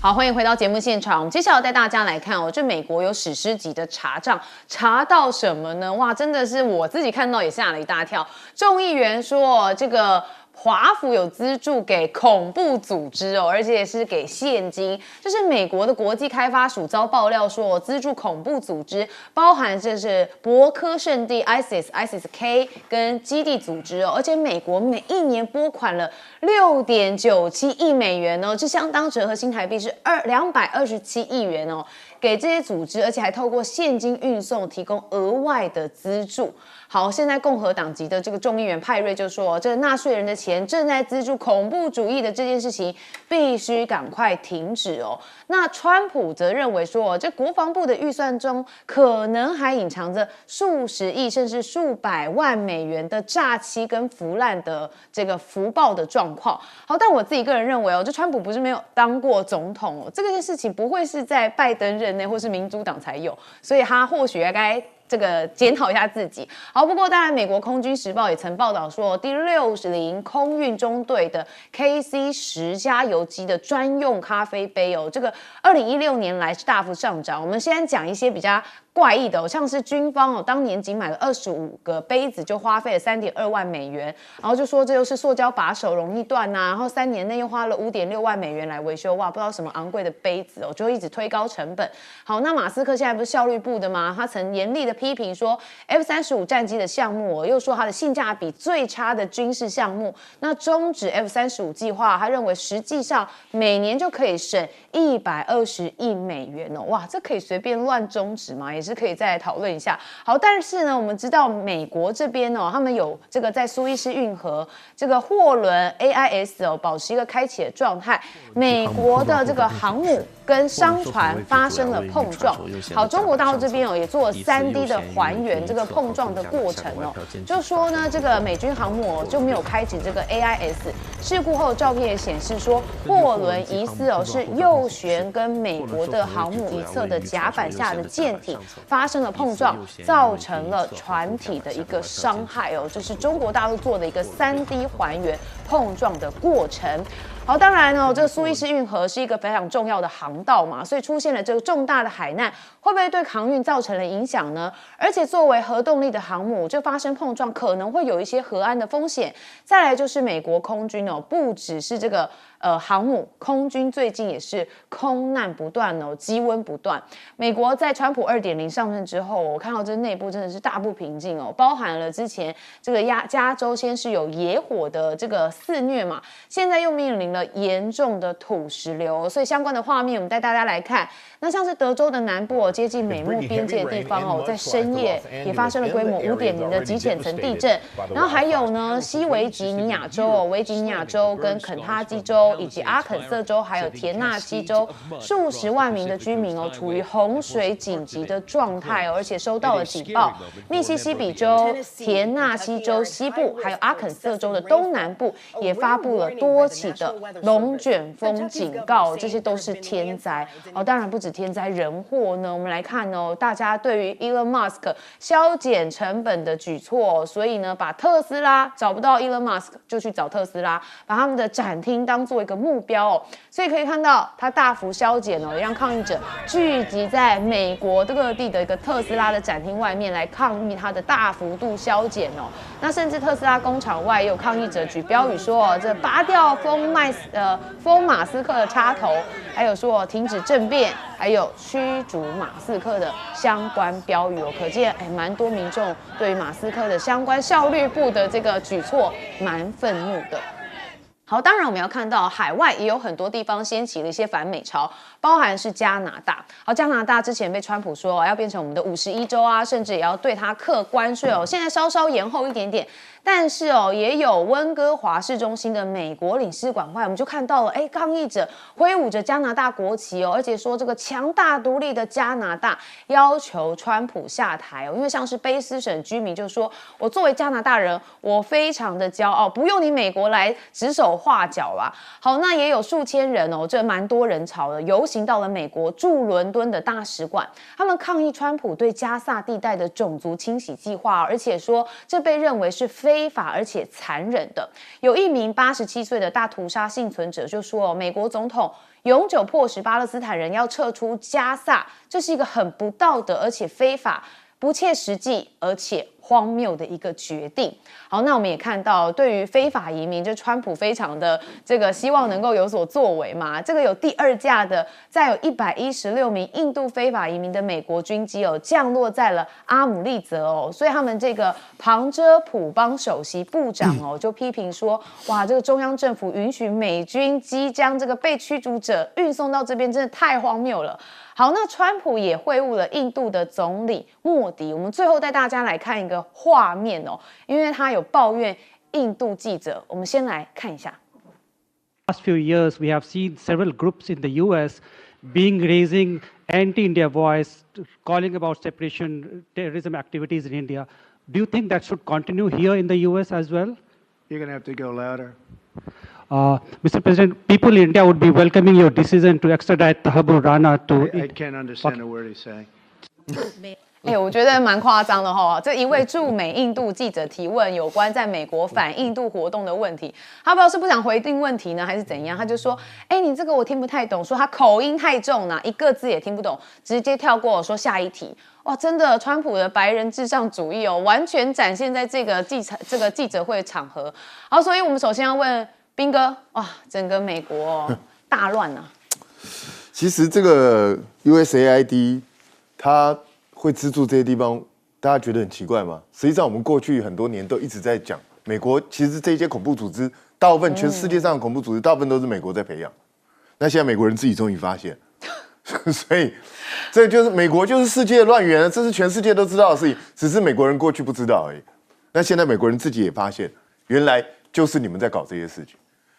好，欢迎回到节目现场。我们接下来带大家来看哦，这美国有史诗级的查账，查到什么呢？哇，真的是我自己看到也吓了一大跳。众议员说这个华府有资助给恐怖组织哦，而且是给现金。这是美国的国际开发署遭爆料说，资助恐怖组织，包含这是博科圣地 ISIS-K 跟基地组织哦，而且美国每一年拨款了6.97亿美元哦，这相当折合新台币是227亿元哦，给这些组织，而且还透过现金运送提供额外的资助。好，现在共和党籍的这个众议员派瑞就说，这纳税人的钱正在资助恐怖主义的这件事情必须赶快停止哦。那川普则认为说，这国防部的预算中可能还隐藏着数十亿甚至数百万美元的诈欺跟腐烂的这个福报的状况。好，但我自己个人认为哦，这川普不是没有当过总统哦，这件事情不会是在拜登任内或是民主党才有，所以他或许该这个检讨一下自己。好，不过当然，美国空军时报也曾报道说，第60空运中队的 KC-10加油机的专用咖啡杯哦，这个2016年来是大幅上涨。我们先讲一些比较怪异的哦，像是军方哦，当年仅买了25个杯子就花费了3.2万美元，然后就说这又是塑胶把手容易断呐，然后3年内又花了5.6万美元来维修，哇，不知道什么昂贵的杯子哦，就一直推高成本。好，那马斯克现在不是效率部的吗？他曾严厉的批评说 F-35战机的项目哦，又说它的性价比最差的军事项目，那终止 F-35计划，他认为实际上每年就可以省120亿美元哦，哇，这可以随便乱终止吗？也是可以再来讨论一下。好，但是呢，我们知道美国这边哦，他们有这个在苏伊士运河这个货轮 AIS 哦，保持一个开启的状态。美国的这个航母跟商船发生了碰撞。好，中国大陆这边哦也做了3D 的还原这个碰撞的过程哦，就说呢这个美军航母哦就没有开启这个 AIS。事故后照片也显示说，货轮疑似哦是右舷跟美国的航母一侧的甲板下的舰艇发生了碰撞，造成了船体的一个伤害哦，这是中国大陆做的一个3D 还原碰撞的过程。好，当然哦，这个苏伊士运河是一个非常重要的航道嘛，所以出现了这个重大的海难，会不会对航运造成了影响呢？而且作为核动力的航母，这发生碰撞可能会有一些核安的风险。再来就是美国空军哦，不只是这个航母，空军最近也是空难不断哦，积温不断。美国在川普2.0上任之后，我看到这内部真的是大不平静哦，包含了之前这个加州先是有野火的这个肆虐嘛，现在又面临了严重的土石流，所以相关的画面我们带大家来看。那像是德州的南部哦，接近美墨边界的地方哦，在深夜也发生了规模5.0的极浅层地震。然后还有呢，西维吉尼亚州哦，维吉尼亚州跟肯塔基州以及阿肯色州还有田纳西州，数十万名的居民哦，处于洪水紧急的状态哦，而且收到了警报。密西西比州、田纳西州西部还有阿肯色州的东南部也发布了多起的龙卷风警告，这些都是天灾哦。当然不止天灾人祸呢，我们来看哦，大家对于 Elon Musk 削减成本的举措，所以呢，把特斯拉找不到 Elon Musk 就去找特斯拉，把他们的展厅当做一个目标哦。所以可以看到，它大幅削减哦，也让抗议者聚集在美国各地的一个特斯拉的展厅外面来抗议它的大幅度削减哦。那甚至特斯拉工厂外也有抗议者举标语说哦，这拔掉封马斯克的插头，还有说停止政变，还有驱逐马斯克的相关标语哦。可见蛮多民众对于马斯克的相关效率部的这个举措蛮愤怒的。好，当然我们要看到海外也有很多地方掀起了一些反美潮，包含是加拿大。好，加拿大之前被川普说要变成我们的51州啊，甚至也要对它课关税哦，现在稍稍延后一点点。但是哦，也有温哥华市中心的美国领事馆外，我们就看到了，抗议者挥舞着加拿大国旗哦，而且说这个强大独立的加拿大要求川普下台哦，因为像是卑斯省居民就说，我作为加拿大人，我非常的骄傲，不用你美国来指手画脚啦。好，那也有数千人哦，这蛮多人潮的，游行到了美国驻伦敦的大使馆，他们抗议川普对加萨地带的种族清洗计划，而且说这被认为是非法而且残忍的。有一名87岁的大屠杀幸存者就说，美国总统永久迫使巴勒斯坦人要撤出加萨，这是一个很不道德而且非法、不切实际而且荒谬的一个决定。好，那我们也看到，对于非法移民，就川普非常的希望能够有所作为嘛。这个有第2架的，再有116名印度非法移民的美国军机降落在了阿姆利则所以他们这个旁遮普邦首席部长就批评说，哇，这个中央政府允许美军机将这个被驱逐者运送到这边，真的太荒谬了。好，那川普也会晤了印度的总理莫迪。我们最后带大家来看一个画面因为他有抱怨印度记者。我们先来看一下。Last few years, we have seen several groups in the U.S. raising anti-India voice, calling about separation terrorism activities in India. Do you think that should continue here in the U.S. as well? You're going to have to go louder. Mr. President, people in India would be welcoming your decision to extradite Tahabur Rana to... I can't understand a word he's saying. 我觉得蛮夸张的这一位驻美印度记者提问有关在美国反印度活动的问题，他不知道是不想回应问题呢，还是怎样，他就说，你这个我听不太懂，说他口音太重一个字也听不懂，直接跳过说下一题。哇，真的，川普的白人至上主义完全展现在这个记者会场合。好，所以我们首先要问彬哥，哇，整个美国大乱啊！其实这个 USAID 它会资助这些地方，大家觉得很奇怪吗？实际上，我们过去很多年都一直在讲，美国其实这些恐怖组织，大部分全世界上的恐怖组织，大部分都是美国在培养。那现在美国人自己终于发现，所以这就是美国就是世界的乱源，这是全世界都知道的事情，只是美国人过去不知道而已。那现在美国人自己也发现，原来就是你们在搞这些事情。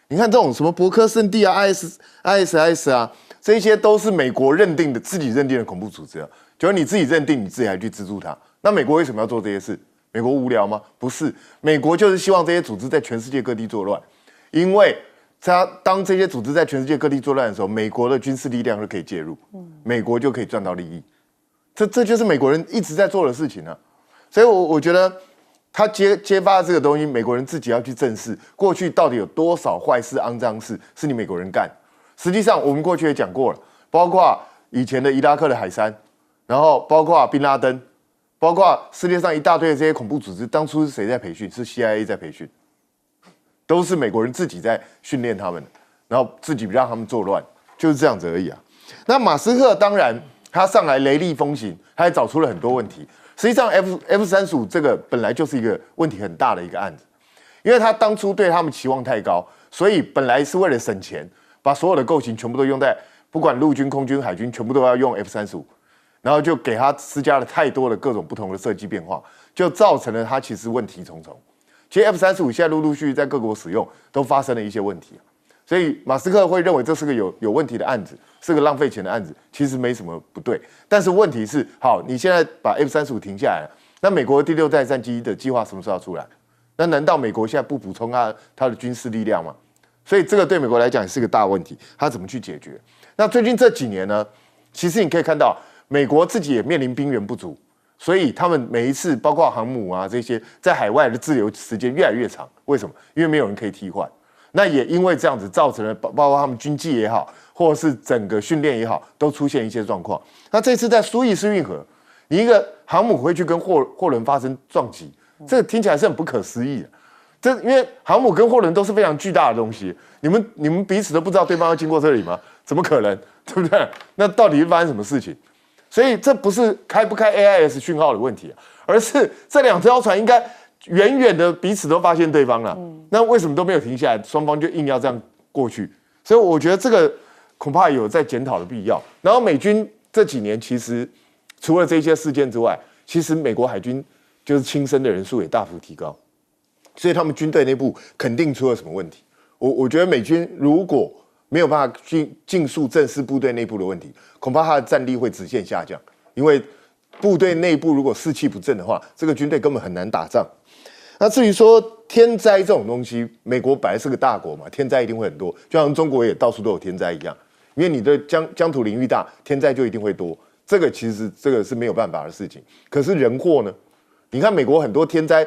你看这种什么伯克圣地啊、ISIS 啊，这些都是美国自己认定的恐怖组织啊。就是你自己认定，你自己还去资助他。那美国为什么要做这些事？美国无聊吗？不是，美国就是希望这些组织在全世界各地作乱，因为当这些组织在全世界各地作乱的时候，美国的军事力量就可以介入，美国就可以赚到利益。这就是美国人一直在做的事情啊。所以我觉得他揭发这个东西，美国人自己要去正视，过去到底有多少坏事、肮脏事是你美国人干。实际上，我们过去也讲过了，包括以前的伊拉克的海珊。然后包括宾拉登，包括世界上一大堆的这些恐怖组织，当初是谁在培训？是 CIA 在培训，都是美国人自己在训练他们，然后自己让他们作乱，就是这样子而已啊。那马斯克当然他上来雷厉风行，他还找出了很多问题。实际上 F-35这个本来就是一个问题很大的一个案子，因为他当初对他们期望太高，所以本来是为了省钱，把所有的构型全部都用在不管陆军、空军、海军，全部都要用 F-35。然后就给他施加了太多的各种不同的设计变化，就造成了他其实问题重重。其实 F-35现在陆陆续续在各国使用，都发生了一些问题，所以马斯克会认为这是个有问题的案子，是个浪费钱的案子，其实没什么不对。但是问题是，好，你现在把 F-35停下来了，那美国第6代战机的计划什么时候要出来？那难道美国现在不补充他的军事力量吗？所以这个对美国来讲也是个大问题，他怎么去解决？那最近这几年呢，其实你可以看到。美国自己也面临兵源不足，所以他们每一次，包括航母啊这些，在海外的滞留时间越来越长。为什么？因为没有人可以替换。那也因为这样子，造成了包括他们军纪也好，或者是整个训练也好，都出现一些状况。那这次在苏伊士运河，你一个航母会去跟货轮发生撞击，这个听起来是很不可思议的。因为航母跟货轮都是非常巨大的东西，你们彼此都不知道对方要经过这里吗？怎么可能？对不对？那到底是发生什么事情？所以这不是开不开 AIS 讯号的问题，而是这2条船应该远远的彼此都发现对方了。那为什么都没有停下来？双方就硬要这样过去。所以我觉得这个恐怕有在检讨的必要。然后美军这几年其实除了这些事件之外，其实美国海军就是轻生的人数也大幅提高，所以他们军队内部肯定出了什么问题。我觉得美军如果没有办法尽速正视部队内部的问题，恐怕他的战力会直线下降。因为部队内部如果士气不振的话，这个军队根本很难打仗。那至于说天灾这种东西，美国本来是个大国嘛，天灾一定会很多，就像中国也到处都有天灾一样。因为你的疆土领域大，天灾就一定会多。这个其实这个是没有办法的事情。可是人祸呢？你看美国很多天灾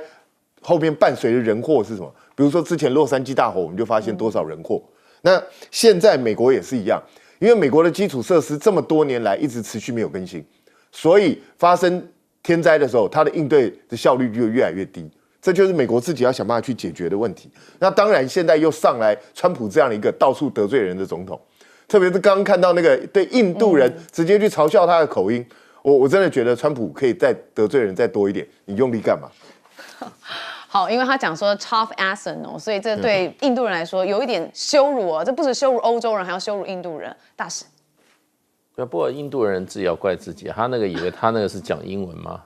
后面伴随的人祸是什么？比如说之前洛杉矶大火，我们就发现多少人祸。那现在美国也是一样，因为美国的基础设施这么多年来一直持续没有更新，所以发生天灾的时候，它的应对的效率就越来越低。这就是美国自己要想办法去解决的问题。那当然，现在又上来川普这样的一个到处得罪人的总统，特别是刚刚看到那个对印度人直接去嘲笑他的口音，我真的觉得川普可以再得罪人再多一点，你用力干嘛？好，因为他讲说 tough accent 哦，所以这对印度人来说有一点羞辱哦，这不止羞辱欧洲人，还要羞辱印度人。大使，不过印度人自己要怪自己，他那个以为他那个是讲英文吗？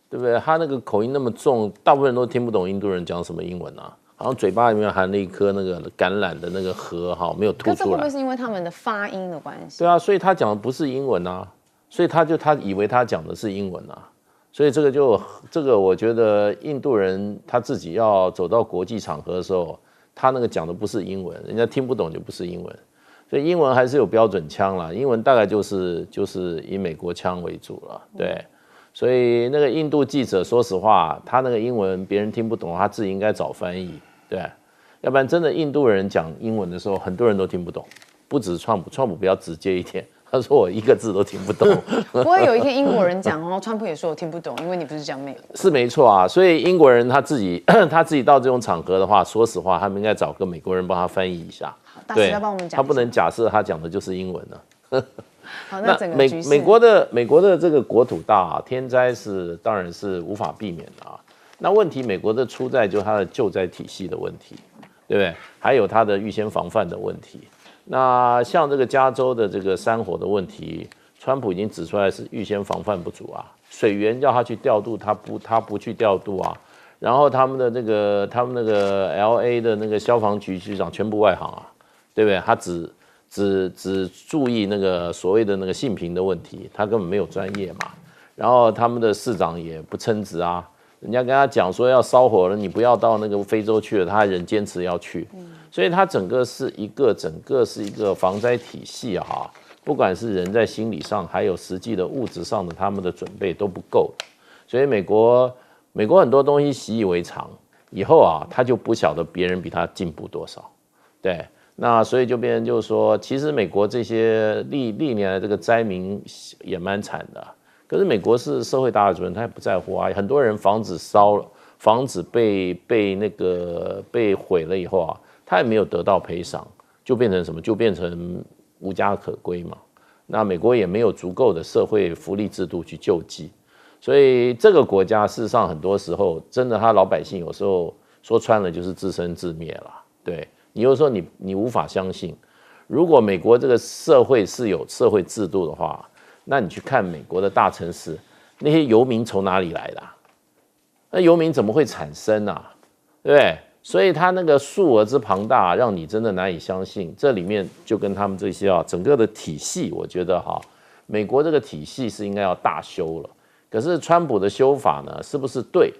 对不对？他那个口音那么重，大部分人都听不懂印度人讲什么英文啊。好像嘴巴里面含了一颗那个橄榄的那个核，哈，没有吐出来。可是会不会是因为他们的发音的关系？对啊，所以他讲的不是英文啊，所以他以为他讲的是英文啊。所以这个我觉得印度人他自己要走到国际场合的时候，他那个讲的不是英文，人家听不懂就不是英文，所以英文还是有标准腔啦，英文大概就是以美国腔为主了，对，所以那个印度记者说实话，他那个英文别人听不懂，他自己应该找翻译，对，要不然真的印度人讲英文的时候，很多人都听不懂，不止川普比较直接一点。他说我一个字都听不懂，不会有一天英国人讲哦，川普也说我听不懂，因为你不是讲美国。是没错啊，所以英国人他自己到这种场合的话，说实话，他们应该找个美国人帮他翻译一下。好，大使要帮我们讲，他不能假设他讲的就是英文了。好，那整个局势美国的这个国土大啊，天灾当然是无法避免的啊。那问题美国的出在就是它的救灾体系的问题，对不对？还有它的预先防范的问题。那像这个加州的这个山火的问题，川普已经指出来是预先防范不足啊，水源要他去调度，他不去调度啊，然后他们那个 LA 的那个消防局局长全部外行啊，对不对？他只注意那个所谓的那个性平的问题，他根本没有专业嘛。然后他们的市长也不称职啊，人家跟他讲说要烧火了，你不要到那个非洲去了，他仍坚持要去。所以它整个是一个防灾体系啊，不管是人在心理上，还有实际的物质上的他们的准备都不够，所以美国很多东西习以为常，以后啊他就不晓得别人比他进步多少，对，那所以就变成就是说，其实美国这些历年来这个灾民也蛮惨的，可是美国是社会大主人，他也不在乎啊，很多人房子烧了，房子被毁了以后啊。他也没有得到赔偿，就变成什么？就变成无家可归嘛。那美国也没有足够的社会福利制度去救济，所以这个国家事实上很多时候真的，他老百姓有时候说穿了就是自生自灭了。对，你有时候你无法相信，如果美国这个社会是有社会制度的话，那你去看美国的大城市，那些游民从哪里来的？那游民怎么会产生啊？对不对？所以它那个数额之庞大，让你真的难以相信。这里面就跟他们这些整个的体系，我觉得美国这个体系是应该要大修了。可是川普的修法呢，是不是对？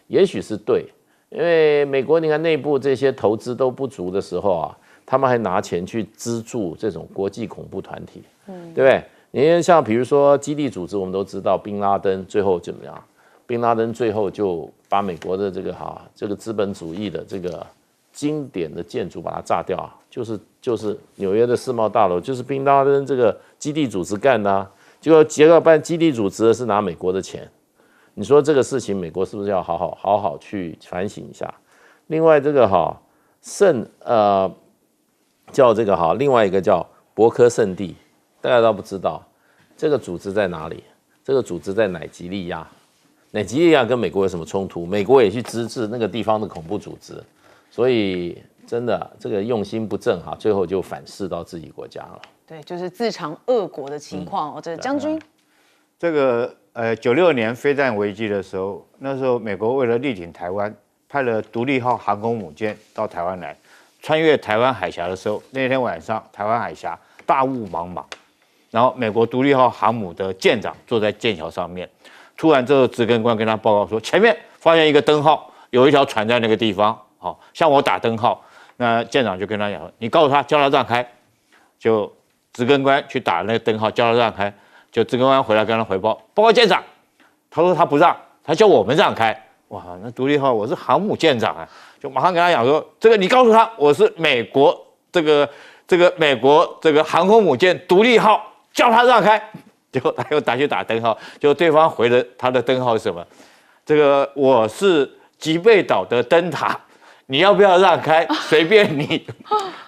也许是对，因为美国你看内部这些投资都不足的时候啊，他们还拿钱去资助这种国际恐怖团体，对不对？你像比如说基地组织，我们都知道宾拉登最后怎么样？宾拉登最后就把美国的这个资本主义的这个经典的建筑把它炸掉，就是纽约的世贸大楼，就是宾拉登这个基地组织干的啊。结果办基地组织的是拿美国的钱，你说这个事情美国是不是要好好去反省一下？另外这个叫这个另外一个叫博科圣地，大家都不知道这个组织在哪里？这个组织在乃吉利亚。乃吉利亚跟美国有什么冲突？美国也去支持那个地方的恐怖组织，所以真的这个用心不正最后就反噬到自己国家了。对，就是自尝恶果的情况哦。这个将军，这个96年飞弹危机的时候，那时候美国为了力挺台湾，派了独立号航空母舰到台湾来，穿越台湾海峡的时候，那天晚上台湾海峡大雾茫茫，然后美国独立号航母的舰长坐在舰桥上面。突然，这个值更官跟他报告说，前面发现一个灯号，有一条船在那个地方，向我打灯号。那舰长就跟他讲，你告诉他，叫他让开。就值更官去打那个灯号，叫他让开。就值更官回来跟他回报，报告舰长，他说他不让，他叫我们让开。哇，那独立号我是航母舰长啊，就马上跟他讲说，这个你告诉他，我是美国这个这个美国这个航空母舰独立号叫他让开，结果他又打去打灯号，结果对方回了他的灯号是什么？这个我是吉贝岛的灯塔，你要不要让开？随便你。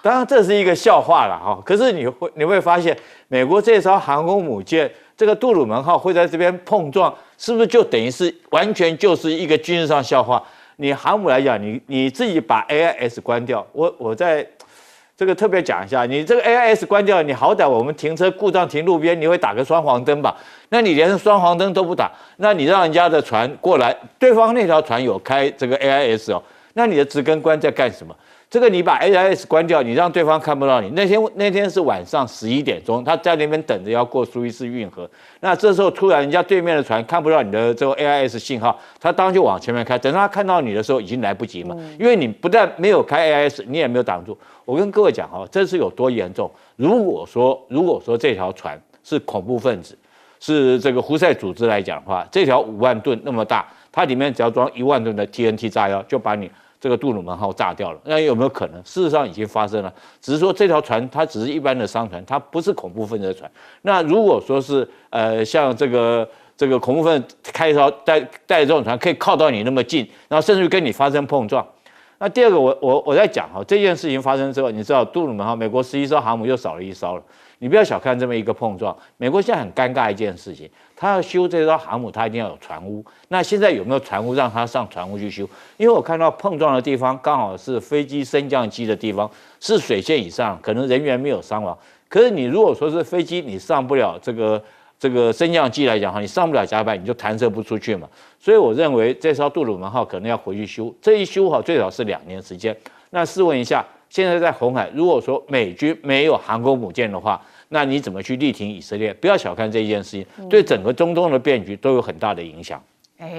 当然这是一个笑话了哈，可是你会发现，美国这艘航空母舰这个杜鲁门号会在这边碰撞，是不是就等于是完全就是一个军事上笑话？你航母来讲，你自己把 AIS 关掉，我在这个特别讲一下，你这个 AIS 关掉，你好歹我们停车故障停路边，你会打个双黄灯吧？那你连双黄灯都不打，那你让人家的船过来，对方那条船有开这个 AIS 哦，那你的值更官在干什么？这个你把 AIS 关掉，你让对方看不到你。那天是晚上11点钟，他在那边等着要过苏伊士运河。那这时候突然人家对面的船看不到你的这个 AIS 信号，他当然就往前面开。等他看到你的时候，已经来不及嘛，因为你不但没有开 AIS， 你也没有挡住。我跟各位讲哈，这是有多严重。如果说这条船是恐怖分子，是这个胡塞组织来讲的话，这条5万吨那么大，它里面只要装1万吨的 TNT 炸药，就把你这个杜鲁门号炸掉了，那有没有可能？事实上已经发生了，只是说这条船它只是一般的商船，它不是恐怖分子的船。那如果说是像这个恐怖分子开一艘带这种船可以靠到你那么近，然后甚至跟你发生碰撞。那第二个我在讲哈，这件事情发生之后，你知道杜鲁门号美国11艘航母又少了1艘了。你不要小看这么一个碰撞，美国现在很尴尬一件事情，他要修这艘航母，他一定要有船坞。那现在有没有船坞让他上船坞去修？因为我看到碰撞的地方刚好是飞机升降机的地方，是水线以上，可能人员没有伤亡。可是你如果说是飞机，你上不了这个升降机来讲哈，你上不了甲板，你就弹射不出去嘛。所以我认为这艘杜鲁门号可能要回去修，这一修好最少是2年时间。那试问一下，现在在红海，如果说美军没有航空母舰的话，那你怎么去力挺以色列？不要小看这一件事情，对整个中东的变局都有很大的影响。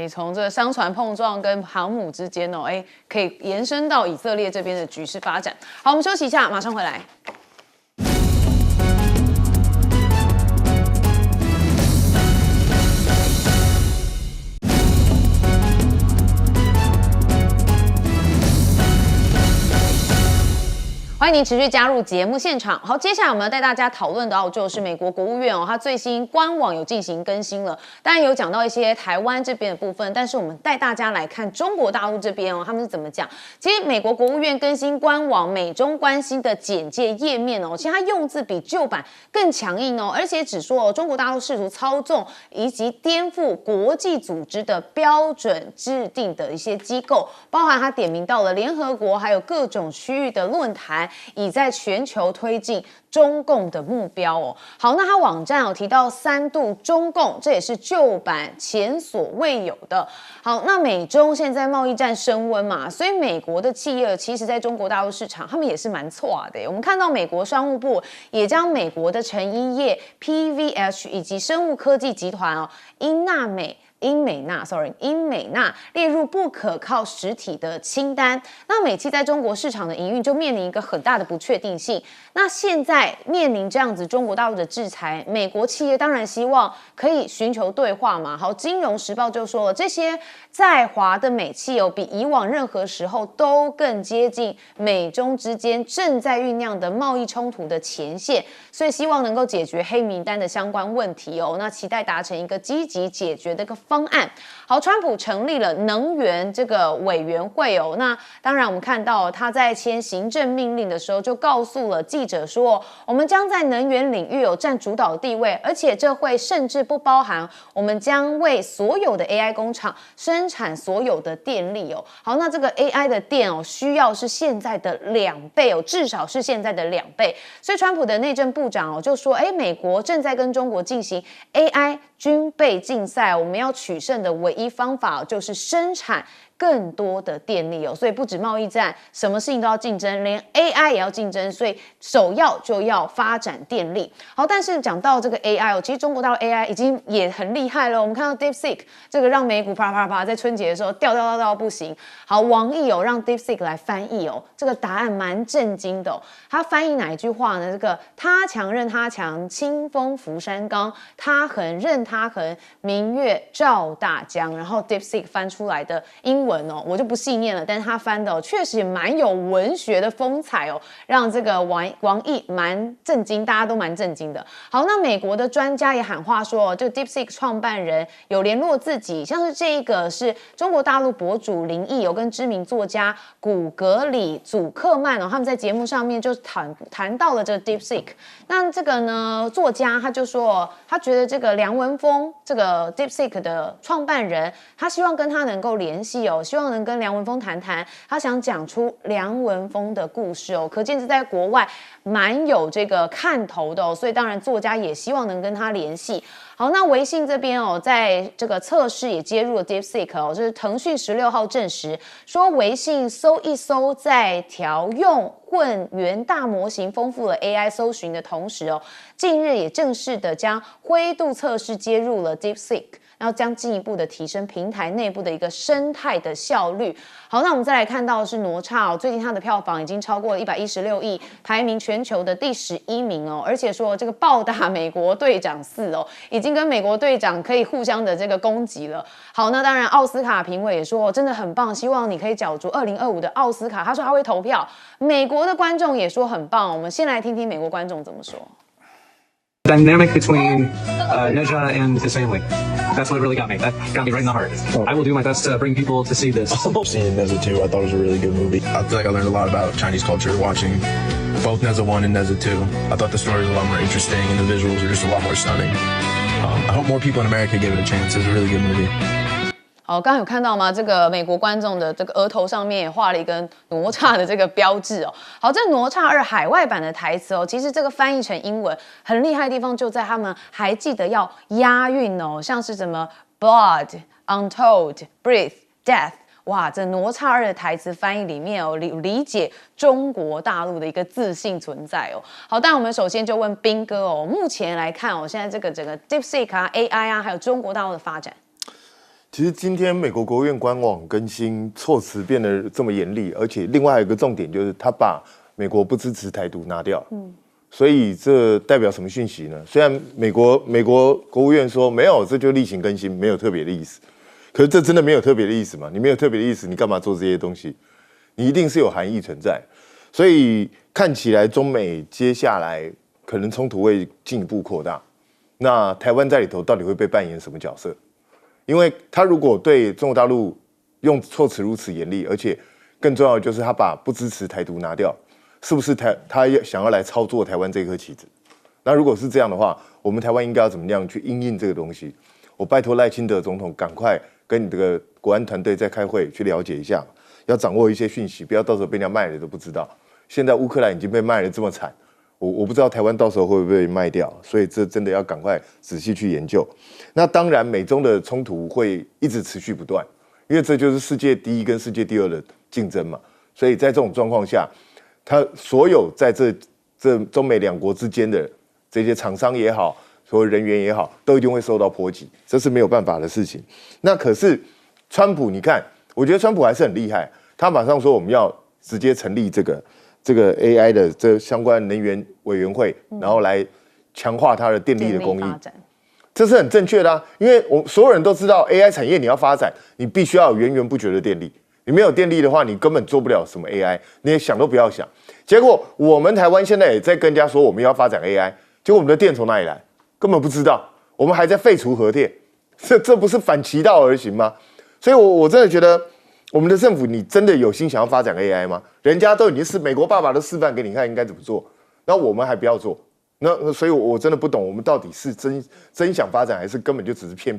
从这个商船碰撞跟航母之间哦，可以延伸到以色列这边的局势发展。好，我们休息一下，马上回来。欢迎您持续加入节目现场。好，接下来我们要带大家讨论到就是美国国务院它最新官网有进行更新了，当然有讲到一些台湾这边的部分，但是我们带大家来看中国大陆这边他们是怎么讲。其实美国国务院更新官网美中关系的简介页面其实它用字比旧版更强硬而且只说中国大陆试图操纵以及颠覆国际组织的标准制定的一些机构，包含它点名到了联合国，还有各种区域的论坛。已在全球推进中共的目标好，那它网站有提到3度中共，这也是旧版前所未有的。好，那美中现在贸易战升温嘛，所以美国的企业其实在中国大陆市场，他们也是蛮错的。我们看到美国商务部也将美国的成衣业 PVH 以及生物科技集团英美纳列入不可靠实体的清单。那美企在中国市场的营运就面临一个很大的不确定性。那现在面临这样子中国大陆的制裁，美国企业当然希望可以寻求对话嘛。好，《金融时报》就说了，这些在华的美企比以往任何时候都更接近美中之间正在酝酿的贸易冲突的前线，所以希望能够解决黑名单的相关问题那期待达成一个积极解决的一个方案。好，川普成立了能源这个委员会那当然我们看到他在签行政命令的时候就告诉了记者说，我们将在能源领域占主导地位，而且这会甚至不包含我们将为所有的 AI 工厂生产所有的电力好，那这个 AI 的电需要是现在的2倍至少是现在的2倍。所以川普的内政部长就说，美国正在跟中国进行 AI 军备竞赛，我们要取胜的唯一方法就是生产更多的电力所以不止贸易战，什么事情都要竞争，连 AI 也要竞争，所以首要就要发展电力。好，但是讲到这个 AI 其实中国大陆 AI 已经也很厉害了。我们看到 DeepSeek 这个让美股啪啪啪在春节的时候掉到不行。好，网易让 DeepSeek 来翻译这个答案蛮震惊的他翻译哪一句话呢？这个他强任他强，清风拂山岗，他横任他横，明月照大江。然后 DeepSeek 翻出来的英文文哦，我就不细念了，但是他翻的确实也蛮有文学的风采哦，让这个王毅蛮震惊，大家都蛮震惊的。好，那美国的专家也喊话说，这个 DeepSeek 创办人有联络自己，像是这一个是中国大陆博主林毅有跟知名作家古格里祖克曼哦，他们在节目上面就谈到了这个 DeepSeek。那这个呢，作家他就说，他觉得这个梁文峰这个 DeepSeek 的创办人，他希望跟他能够联系哦，希望能跟梁文峰谈谈，他想讲出梁文峰的故事哦，可见是在国外蛮有这个看头的哦，所以当然作家也希望能跟他联系。好，那微信这边哦，在这个测试也接入了 DeepSeek 哦，就是腾讯16号证实说，微信搜一搜在调用混元大模型丰富了 AI 搜寻的同时哦，近日也正式的将灰度测试接入了 DeepSeek。然后将进一步的提升平台内部的一个生态的效率。好，那我们再来看到的是哪吒哦，最近它的票房已经超过了116亿，排名全球的第11名哦，而且说这个暴打美国队长4哦，已经跟美国队长可以互相的这个攻击了。好，那当然奥斯卡评委也说真的很棒，希望你可以角逐2025的奥斯卡，他说他会投票。美国的观众也说很棒，我们先来听听美国观众怎么说。Dynamic between Neja and his family. That's what really got me. That got me right in the heart. I will do my best to bring people to see this. Seeing Neza 2, I thought it was a really good movie. I feel like I learned a lot about Chinese culture watching both Neza 1 and Neza 2. I thought the story was a lot more interesting and the visuals were just a lot more stunning. I hope more people in America give it a chance. It's a really good movie. 好，刚刚有看到吗？这个美国观众的这个额头上面也画了一个哪吒的这个标志哦。好，这哪吒2海外版的台词哦，其实这个翻译成英文很厉害的地方就在他们还记得要押韵哦，像是什么 blood、untold、breath、death。哇，这哪吒2的台词翻译里面哦，理解中国大陆的一个自信存在哦。好，但我们首先就问彬哥哦，目前来看哦，现在这个整个 DeepSeek 啊、AI 啊，还有中国大陆的发展。其实今天美国国务院官网更新措辞变得这么严厉，而且另外还有一个重点就是他把美国不支持台独拿掉，所以这代表什么讯息呢？虽然美国国务院说没有，这就例行更新，没有特别的意思，可是这真的没有特别的意思吗？你没有特别的意思，你干嘛做这些东西？你一定是有含义存在，所以看起来中美接下来可能冲突会进一步扩大，那台湾在里头到底会被扮演什么角色？因为他如果对中国大陆用措辞如此严厉，而且更重要的就是他把不支持台独拿掉，是不是他想要来操作台湾这颗棋子？那如果是这样的话，我们台湾应该要怎么样去因应这个东西？我拜托赖清德总统赶快跟你这个国安团队再开会去了解一下，要掌握一些讯息，不要到时候被人家卖了都不知道。现在乌克兰已经被卖得这么惨。我不知道台湾到时候会不会被卖掉，所以这真的要赶快仔细去研究。那当然，美中的冲突会一直持续不断，因为这就是世界第一跟世界第二的竞争嘛。所以在这种状况下，他所有在这中美两国之间的这些厂商也好，所有人员也好，都一定会受到波及，这是没有办法的事情。那可是川普，你看，我觉得川普还是很厉害，他马上说我们要直接成立这个 AI 的这相关能源委员会，然后来强化它的电力的供应，这是很正确的啊。因为我所有人都知道 AI 产业你要发展，你必须要有源源不绝的电力。你没有电力的话，你根本做不了什么 AI， 你也想都不要想。结果我们台湾现在也在跟人家说我们要发展 AI， 结果我们的电从哪里来？根本不知道，我们还在废除核电，这不是反其道而行吗？所以我真的觉得。我们的政府，你真的有心想要发展 AI 吗？人家都已经是美国爸爸的示范给你看，应该怎么做，然后我们还不要做，那所以我真的不懂，我们到底是真想发展，还是根本就只是骗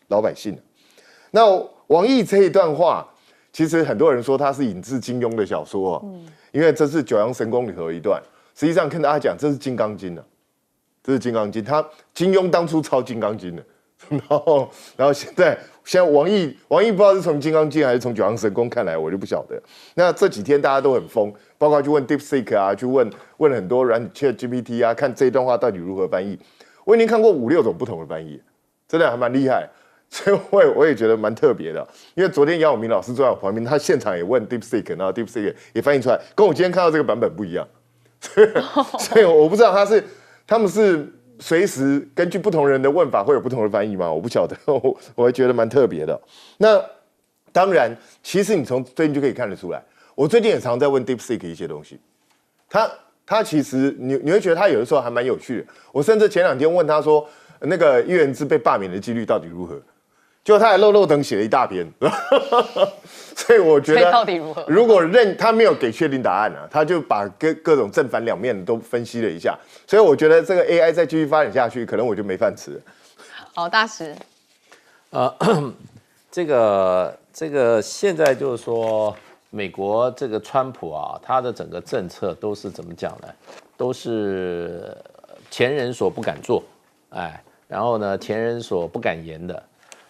老百姓？那王毅这一段话，其实很多人说他是引自金庸的小说，因为这是《九阳神功》里头的一段，实际上跟大家讲，这是《金刚经》啊，这是《金刚经》，金庸当初抄《金刚经》的。然后现在王毅不知道是从《金刚经》还是从《九阳神功》看来，我就不晓得。那这几天大家都很疯，包括去问 DeepSeek 啊，去问很多ChatGPT 啊，看这一段话到底如何翻译。我已经看过5、6种不同的翻译，真的还蛮厉害。所以我也觉得蛮特别的。因为昨天杨永明老师坐在我旁边，他现场也问 DeepSeek， 然后 DeepSeek 也翻译出来，跟我今天看到这个版本不一样。所以我不知道他们是。随时根据不同人的问法会有不同的翻译吗？我不晓得，我还觉得蛮特别的。那当然，其实你从最近就可以看得出来，我最近也常在问 DeepSeek 一些东西，他其实你会觉得他有的时候还蛮有趣的。我甚至前2天问他说，那个叶元之被罢免的几率到底如何？结果他还漏等写了一大篇，所以我觉得到底如何？如果他没有给确定答案啊，他就把各种正反两面都分析了一下，所以我觉得这个 AI 再继续发展下去，可能我就没饭吃了。好，大师，这个现在就是说，美国这个川普啊，他的整个政策都是怎么讲呢？都是前人所不敢做，然后呢，前人所不敢言的。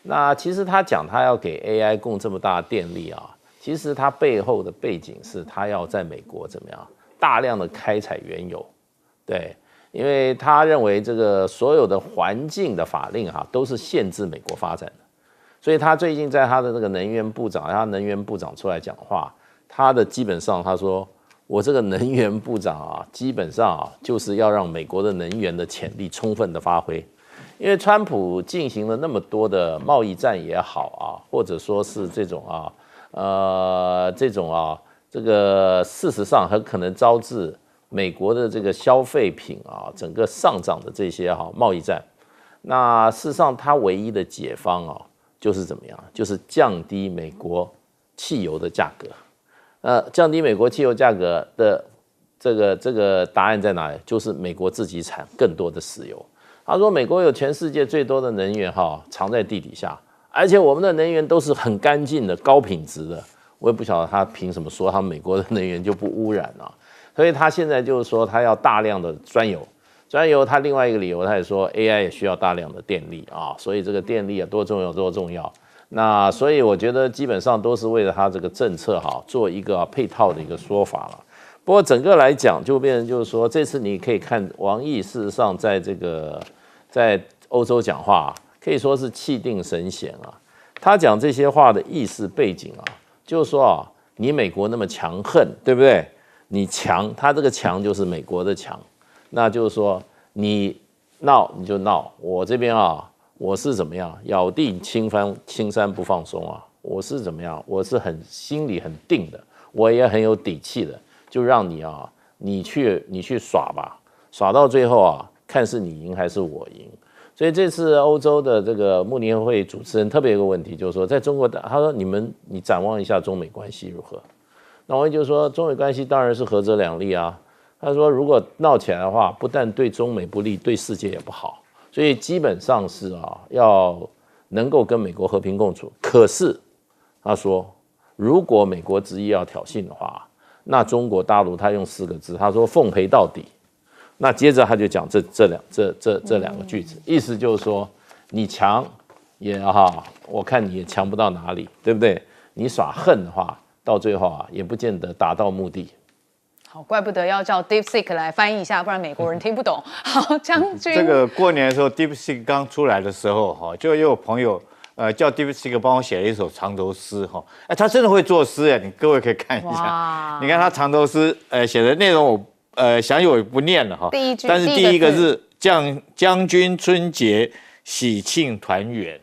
那其实他讲他要给 AI 供这么大的电力啊，其实他背后的背景是他要在美国怎么样大量的开采原油，对，因为他认为这个所有的环境的法令都是限制美国发展的，所以他最近在他的那个能源部长出来讲话，他的基本上他说，我这个能源部长基本上就是要让美国的能源的潜力充分的发挥。因为川普进行了那么多的贸易战也好或者说是这种这个事实上很可能招致美国的这个消费品整个上涨的这些贸易战。那事实上他唯一的解方就是怎么样？就是降低美国汽油的价格。降低美国汽油价格的这个答案在哪里？就是美国自己产更多的石油。他说，美国有全世界最多的能源藏在地底下，而且我们的能源都是很干净的、高品质的。我也不晓得他凭什么说他美国的能源就不污染所以他现在就是说他要大量的专油。他另外一个理由，他也说 AI 也需要大量的电力所以这个电力多重要。那所以我觉得基本上都是为了他这个政策做一个配套的一个说法了。不过整个来讲，就变成就是说，这次你可以看王毅事实上在欧洲讲话可以说是气定神闲他讲这些话的意思背景就是说你美国那么强横，对不对？你强，他这个强就是美国的强，那就是说你闹你就闹，我这边我是怎么样咬定青山不放松我是怎么样？我是心里很定的，我也很有底气的，就让你去耍吧，耍到最后看是你赢还是我赢。所以这次欧洲的这个慕尼黑会主持人特别有个问题，就是说在中国他说你展望一下中美关系如何？那我就说中美关系当然是合则两利他说如果闹起来的话，不但对中美不利，对世界也不好。所以基本上是要能够跟美国和平共处。可是他说，如果美国执意要挑衅的话，那中国大陆他用4个字，他说奉陪到底。那接着他就讲这两个句子，意思就是说，你强也我看你也强不到哪里，对不对？你耍横的话，到最后也不见得达到目的。好，怪不得要叫 DeepSeek 来翻译一下，不然美国人听不懂。好，将军，这个过年的时候 ，DeepSeek 刚出来的时候就有朋友叫 DeepSeek 帮我写了一首长头诗他真的会作诗你各位可以看一下，你看他长头诗写的内容我详细我不念了第一句，但是第一个字将军春节喜庆团圆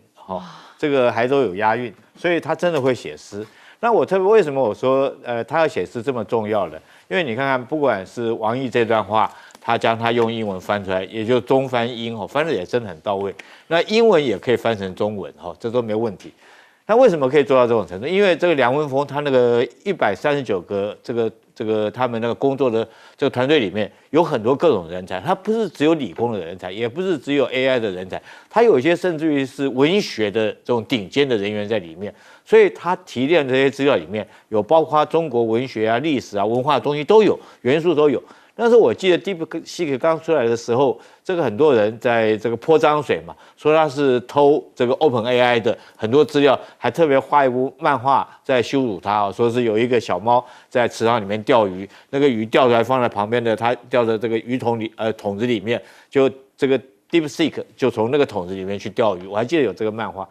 这个还都有押韵，所以他真的会写诗。那我特别为什么我说他要写诗这么重要呢？因为你看看，不管是王毅这段话，他将他用英文翻出来，也就中翻英翻的也真的很到位。那英文也可以翻成中文这都没问题。那为什么可以做到这种程度？因为这个梁文峰他那个139个这个他们那个工作的这个团队里面有很多各种人才，他不是只有理工的人才，也不是只有 AI 的人才，他有一些甚至于是文学的这种顶尖的人员在里面。所以他提炼这些资料里面有包括中国文学历史文化的东西都有，元素都有。但是我记得 DeepSeek 刚出来的时候，这个很多人在这个泼脏水嘛，说他是偷这个 OpenAI 的很多资料，还特别画一部漫画在羞辱他说是有一个小猫在池塘里面钓鱼，那个鱼钓出来放在旁边的他钓的这个鱼桶里桶子里面，就这个 DeepSeek 就从那个桶子里面去钓鱼，我还记得有这个漫画。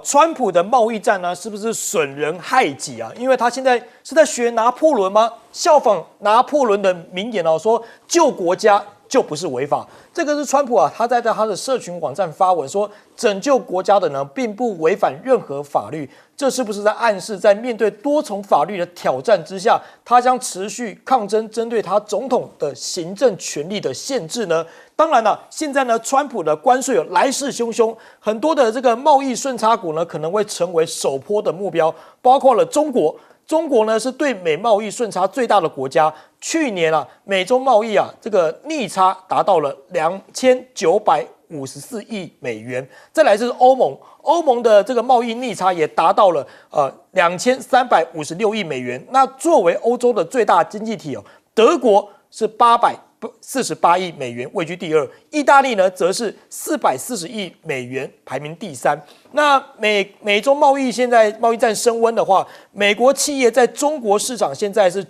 川普的贸易战呢，是不是损人害己因为他现在是在学拿破仑吗？效仿拿破仑的名言哦，说救国家就不是违法。这个是川普啊，他在他的社群网站发文说，拯救国家的呢，并不违反任何法律。这是不是在暗示，在面对多重法律的挑战之下，他将持续抗争，针对他总统的行政权力的限制呢？当然了，现在呢，川普的关税来势汹汹，很多的这个贸易顺差股呢，可能会成为首波的目标，包括了中国。中国呢是对美贸易顺差最大的国家，去年啊，美中贸易啊这个逆差达到了2954亿美元。再来是欧盟，欧盟的这个贸易逆差也达到了2356亿美元。那作为欧洲的最大经济体哦，德国是848亿美元，位居第二。意大利呢，则是440亿美元，排名第三。那美中贸易现在贸易战升温的话，美国企业在中国市场现在是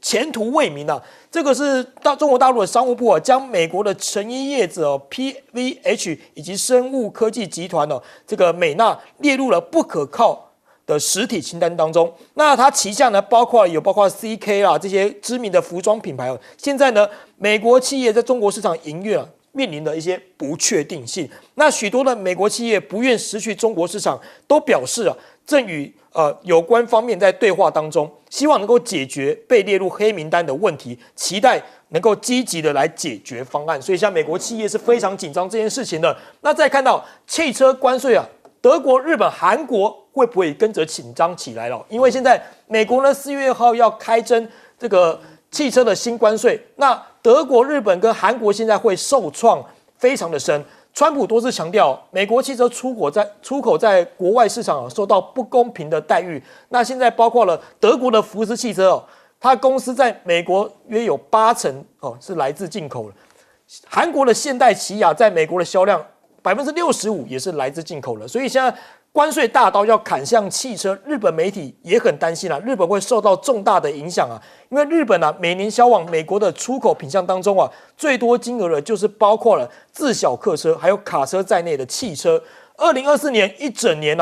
前途未明啊。这个是中国大陆的商务部啊，将美国的成衣业者PVH 以及生物科技集团这个美纳列入了不可靠的实体清单当中。那它旗下呢，包括 CK 啦这些知名的服装品牌哦。现在呢，美国企业在中国市场营运面临的一些不确定性。那许多的美国企业不愿失去中国市场，都表示正与有关方面在对话当中，希望能够解决被列入黑名单的问题，期待能够积极的来解决方案。所以，像美国企业是非常紧张这件事情的。那再看到汽车关税德国、日本、韩国会不会跟着紧张起来了？因为现在美国呢4月号要开征这个汽车的新关税，那德国、日本跟韩国现在会受创非常的深。川普多次强调，美国汽车出口在国外市场受到不公平的待遇。那现在包括了德国的福斯汽车它公司在美国约有80%是来自进口的。韩国的现代起亚在美国的销量65%也是来自进口的。所以现在关税大刀要砍向汽车，日本媒体也很担心日本会受到重大的影响因为日本每年销往美国的出口品项当中最多金额的就是包括了自小客车还有卡车在内的汽车。2024年一整年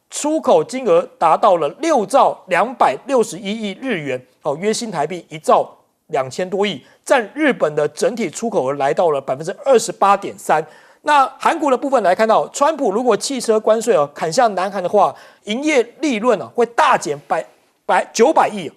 出口金额达到了6兆261亿日元约新台币1兆2000多亿，占日本的整体出口额来到了28.3%。那韩国的部分来看到，川普如果汽车关税砍向南韩的话，营业利润会大减900亿。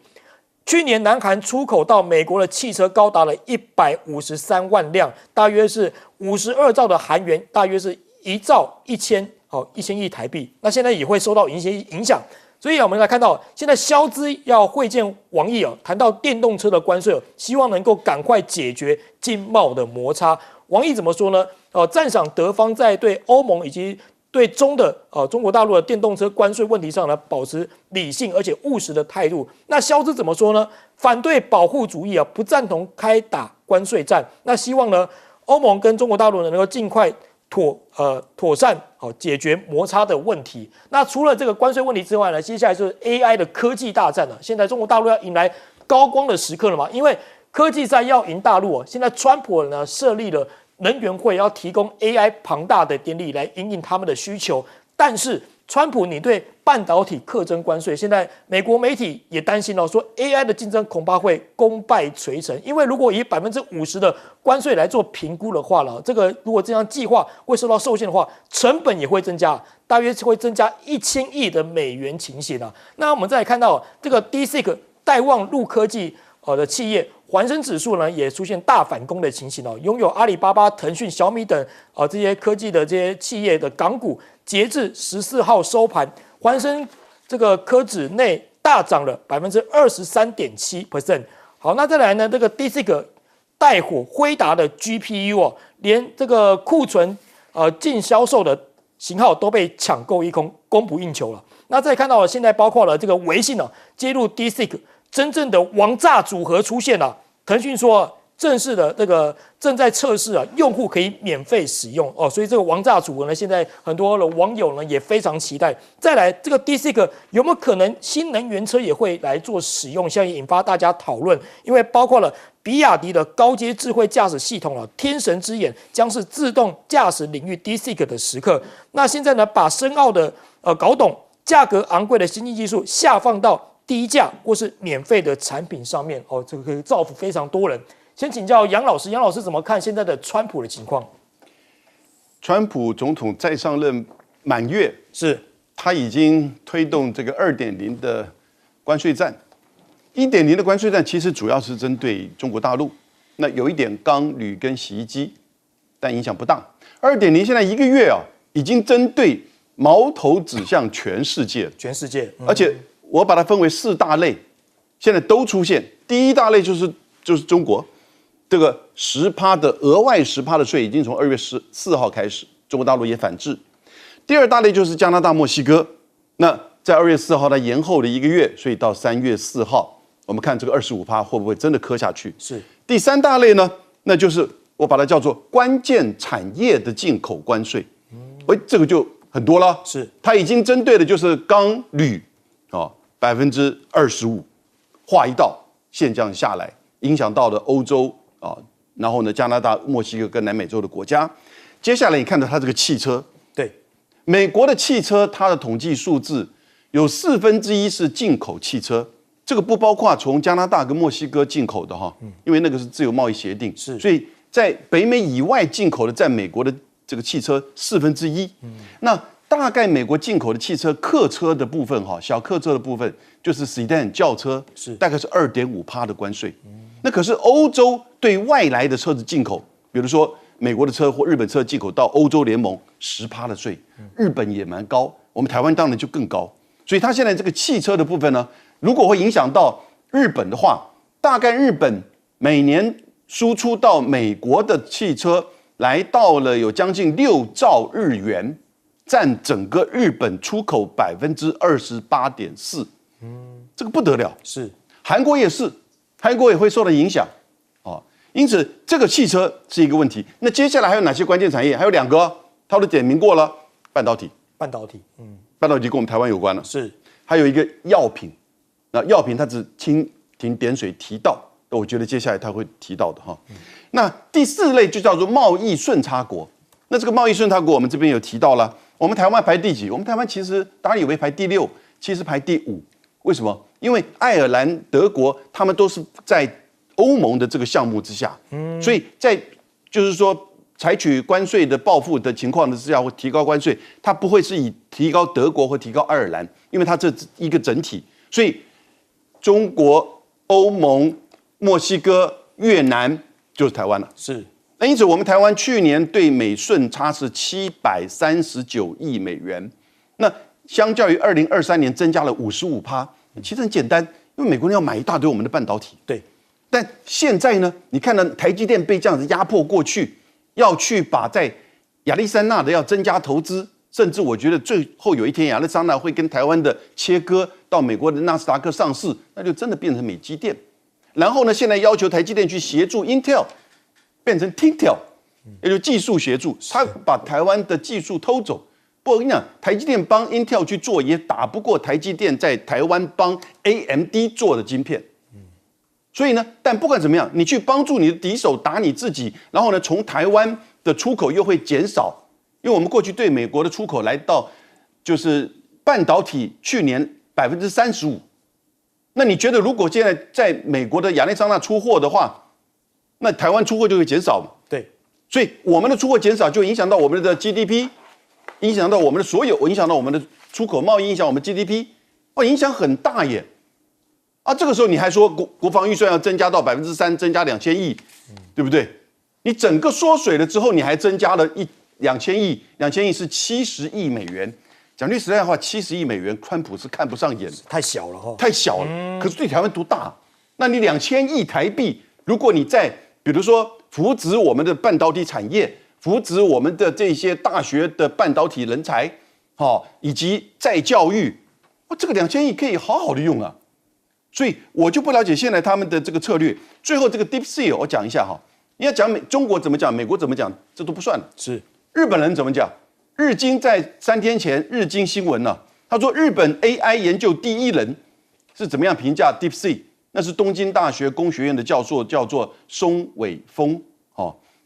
去年南韩出口到美国的汽车高达了153万辆，大约是52兆的韩元，大约是1兆1000亿台币。那现在也会受到一些影响。所以我们来看到，现在肖兹要会见王毅谈到电动车的关税希望能够赶快解决经贸的摩擦。王毅怎么说呢？赞赏德方在对欧盟以及对中国大陆的电动车关税问题上呢，保持理性而且务实的态度。那肖兹怎么说呢？反对保护主义不赞同开打关税战。那希望呢，欧盟跟中国大陆能够尽快妥善解决摩擦的问题。那除了这个关税问题之外呢，接下来就是 AI 的科技大战了。现在中国大陆要迎来高光的时刻了嘛？因为科技战要赢大陆现在川普呢设立了能源会，要提供 AI 庞大的电力来因应他们的需求。但是川普你对半导体课征关税，现在美国媒体也担心说 AI 的竞争恐怕会功败垂成，因为如果以50%的关税来做评估的话这个如果这样计划会受到受限的话，成本也会增加，大约会增加1000亿的美元情形那我们再来看到这个 DeepSeek 带望陆科技的企业，环生指数呢也出现大反攻的情形拥有阿里巴巴、腾讯、小米等这些科技的这些企业的港股，截至14号收盘，环生这个科指内大涨了23.7%。好，那再来呢，这个 DeepSeek 带火辉达的 GPU 连这个库存净销售的型号都被抢购一空，供不应求了。那再看到现在包括了这个微信接入 DeepSeek。真正的王炸组合出现了，腾讯说正式的这个正在测试用户可以免费使用所以这个王炸组合呢，现在很多的网友呢也非常期待。再来，这个 DeepSeek 有没有可能新能源车也会来做使用？现在也引发大家讨论，因为包括了比亚迪的高阶智慧驾驶系统天神之眼将是自动驾驶领域 DeepSeek 的时刻。那现在呢，把深奥的搞懂价格昂贵的先进技术下放到低价或是免费的产品上面哦，这个可以造福非常多人。先请教杨老师，杨老师怎么看现在的川普的情况？川普总统再上任满月，是他已经推动这个2.0的关税战。1.0的关税战其实主要是针对中国大陆，那有一点钢、铝跟洗衣机，但影响不大。2.0现在1个月啊，已经针对矛头指向全世界，而且我把它分为4大类，现在都出现。第一大类就是中国，这个10%的额外10%的税已经从2月14号开始，中国大陆也反制。第二大类就是加拿大、墨西哥，那在2月4号它延后了1个月，所以到3月4号，我们看这个25%会不会真的磕下去？是。第三大类呢，那就是我把它叫做关键产业的进口关税，这个就很多了，是它已经针对的就是钢、铝啊，25%划一道线这样下来，影响到了欧洲啊，然后呢加拿大、墨西哥跟南美洲的国家。接下来你看到它这个汽车，对，美国的汽车，它的统计数字有1/4是进口汽车，这个不包括从加拿大跟墨西哥进口的哈，因为那个是自由贸易协定，是，所以在北美以外进口的，在美国的这个汽车1/4，那大概美国进口的汽车客车的部分哈，小客车的部分就是 sedan 轿车，是大概是2.5%的关税。那可是欧洲对外来的车子进口，比如说美国的车或日本车进口到欧洲联盟10%的税，日本也蛮高，我们台湾当然就更高。所以它现在这个汽车的部分呢，如果会影响到日本的话，大概日本每年输出到美国的汽车来到了有将近6兆日元，占整个日本出口28.4%，这个不得了。是，韩国也是，韩国也会受到影响啊。因此，这个汽车是一个问题。那接下来还有哪些关键产业？还有2个，他都点名过了，半导体，半导体跟我们台湾有关了。是，还有一个药品，那药品它只蜻蜓点水提到，我觉得接下来他会提到的哈。那第4类就叫做贸易顺差国。那这个贸易顺差国，我们这边有提到了，我们台湾排第几？我们台湾其实大家以为排第6，其实排第5。为什么？因为爱尔兰、德国他们都是在欧盟的这个项目之下，所以在就是说采取关税的报复的情况之下，会提高关税，它不会是以提高德国或提高爱尔兰，因为它这一个整体，所以中国、欧盟、墨西哥、越南就是台湾了。是。那因此，我们台湾去年对美顺差是739亿美元，那相较于2023年增加了55%。其实很简单，因为美国人要买一大堆我们的半导体。对。但现在呢，你看到台积电被这样子压迫过去，要去把在亚利桑那的要增加投资，甚至我觉得最后有一天亚利桑那会跟台湾的切割到美国的纳斯达克上市，那就真的变成美积电。然后呢，现在要求台积电去协助 Intel。变成 Tintel， 也就是技术协助，他把台湾的技术偷走。不过我跟你讲，台积电帮 Intel 去做，也打不过台积电在台湾帮 AMD 做的晶片。所以呢，但不管怎么样，你去帮助你的敌手打你自己，然后呢，从台湾的出口又会减少，因为我们过去对美国的出口来到就是半导体去年35%。那你觉得如果现在在美国的亚利桑那出货的话，那台湾出货就会减少嘛？对，所以我们的出货减少就影响到我们的 GDP， 影响到我们的所有，影响到我们的出口贸易，影响我们 GDP， 影响很大耶！啊，这个时候你还说国防预算要增加到3%，增加2000亿，对不对？你整个缩水了之后，你还增加了2000亿，2000亿是70亿美元。讲句实在话，70亿美元，川普是看不上眼，太小了哈，太小了。可是对台湾多大？那你2000亿台币，如果你在比如说扶植我们的半导体产业，扶植我们的这些大学的半导体人才，以及再教育，这个2000亿可以好好的用啊。所以我就不了解现在他们的这个策略。最后这个 DeepSeek 我讲一下哈，你要讲中国怎么讲，美国怎么讲，这都不算了。是日本人怎么讲？日经在3天前，日经新闻呢，他说日本 AI 研究第一人是怎么样评价 DeepSeek。那是东京大学工学院的教授，叫做松尾峰。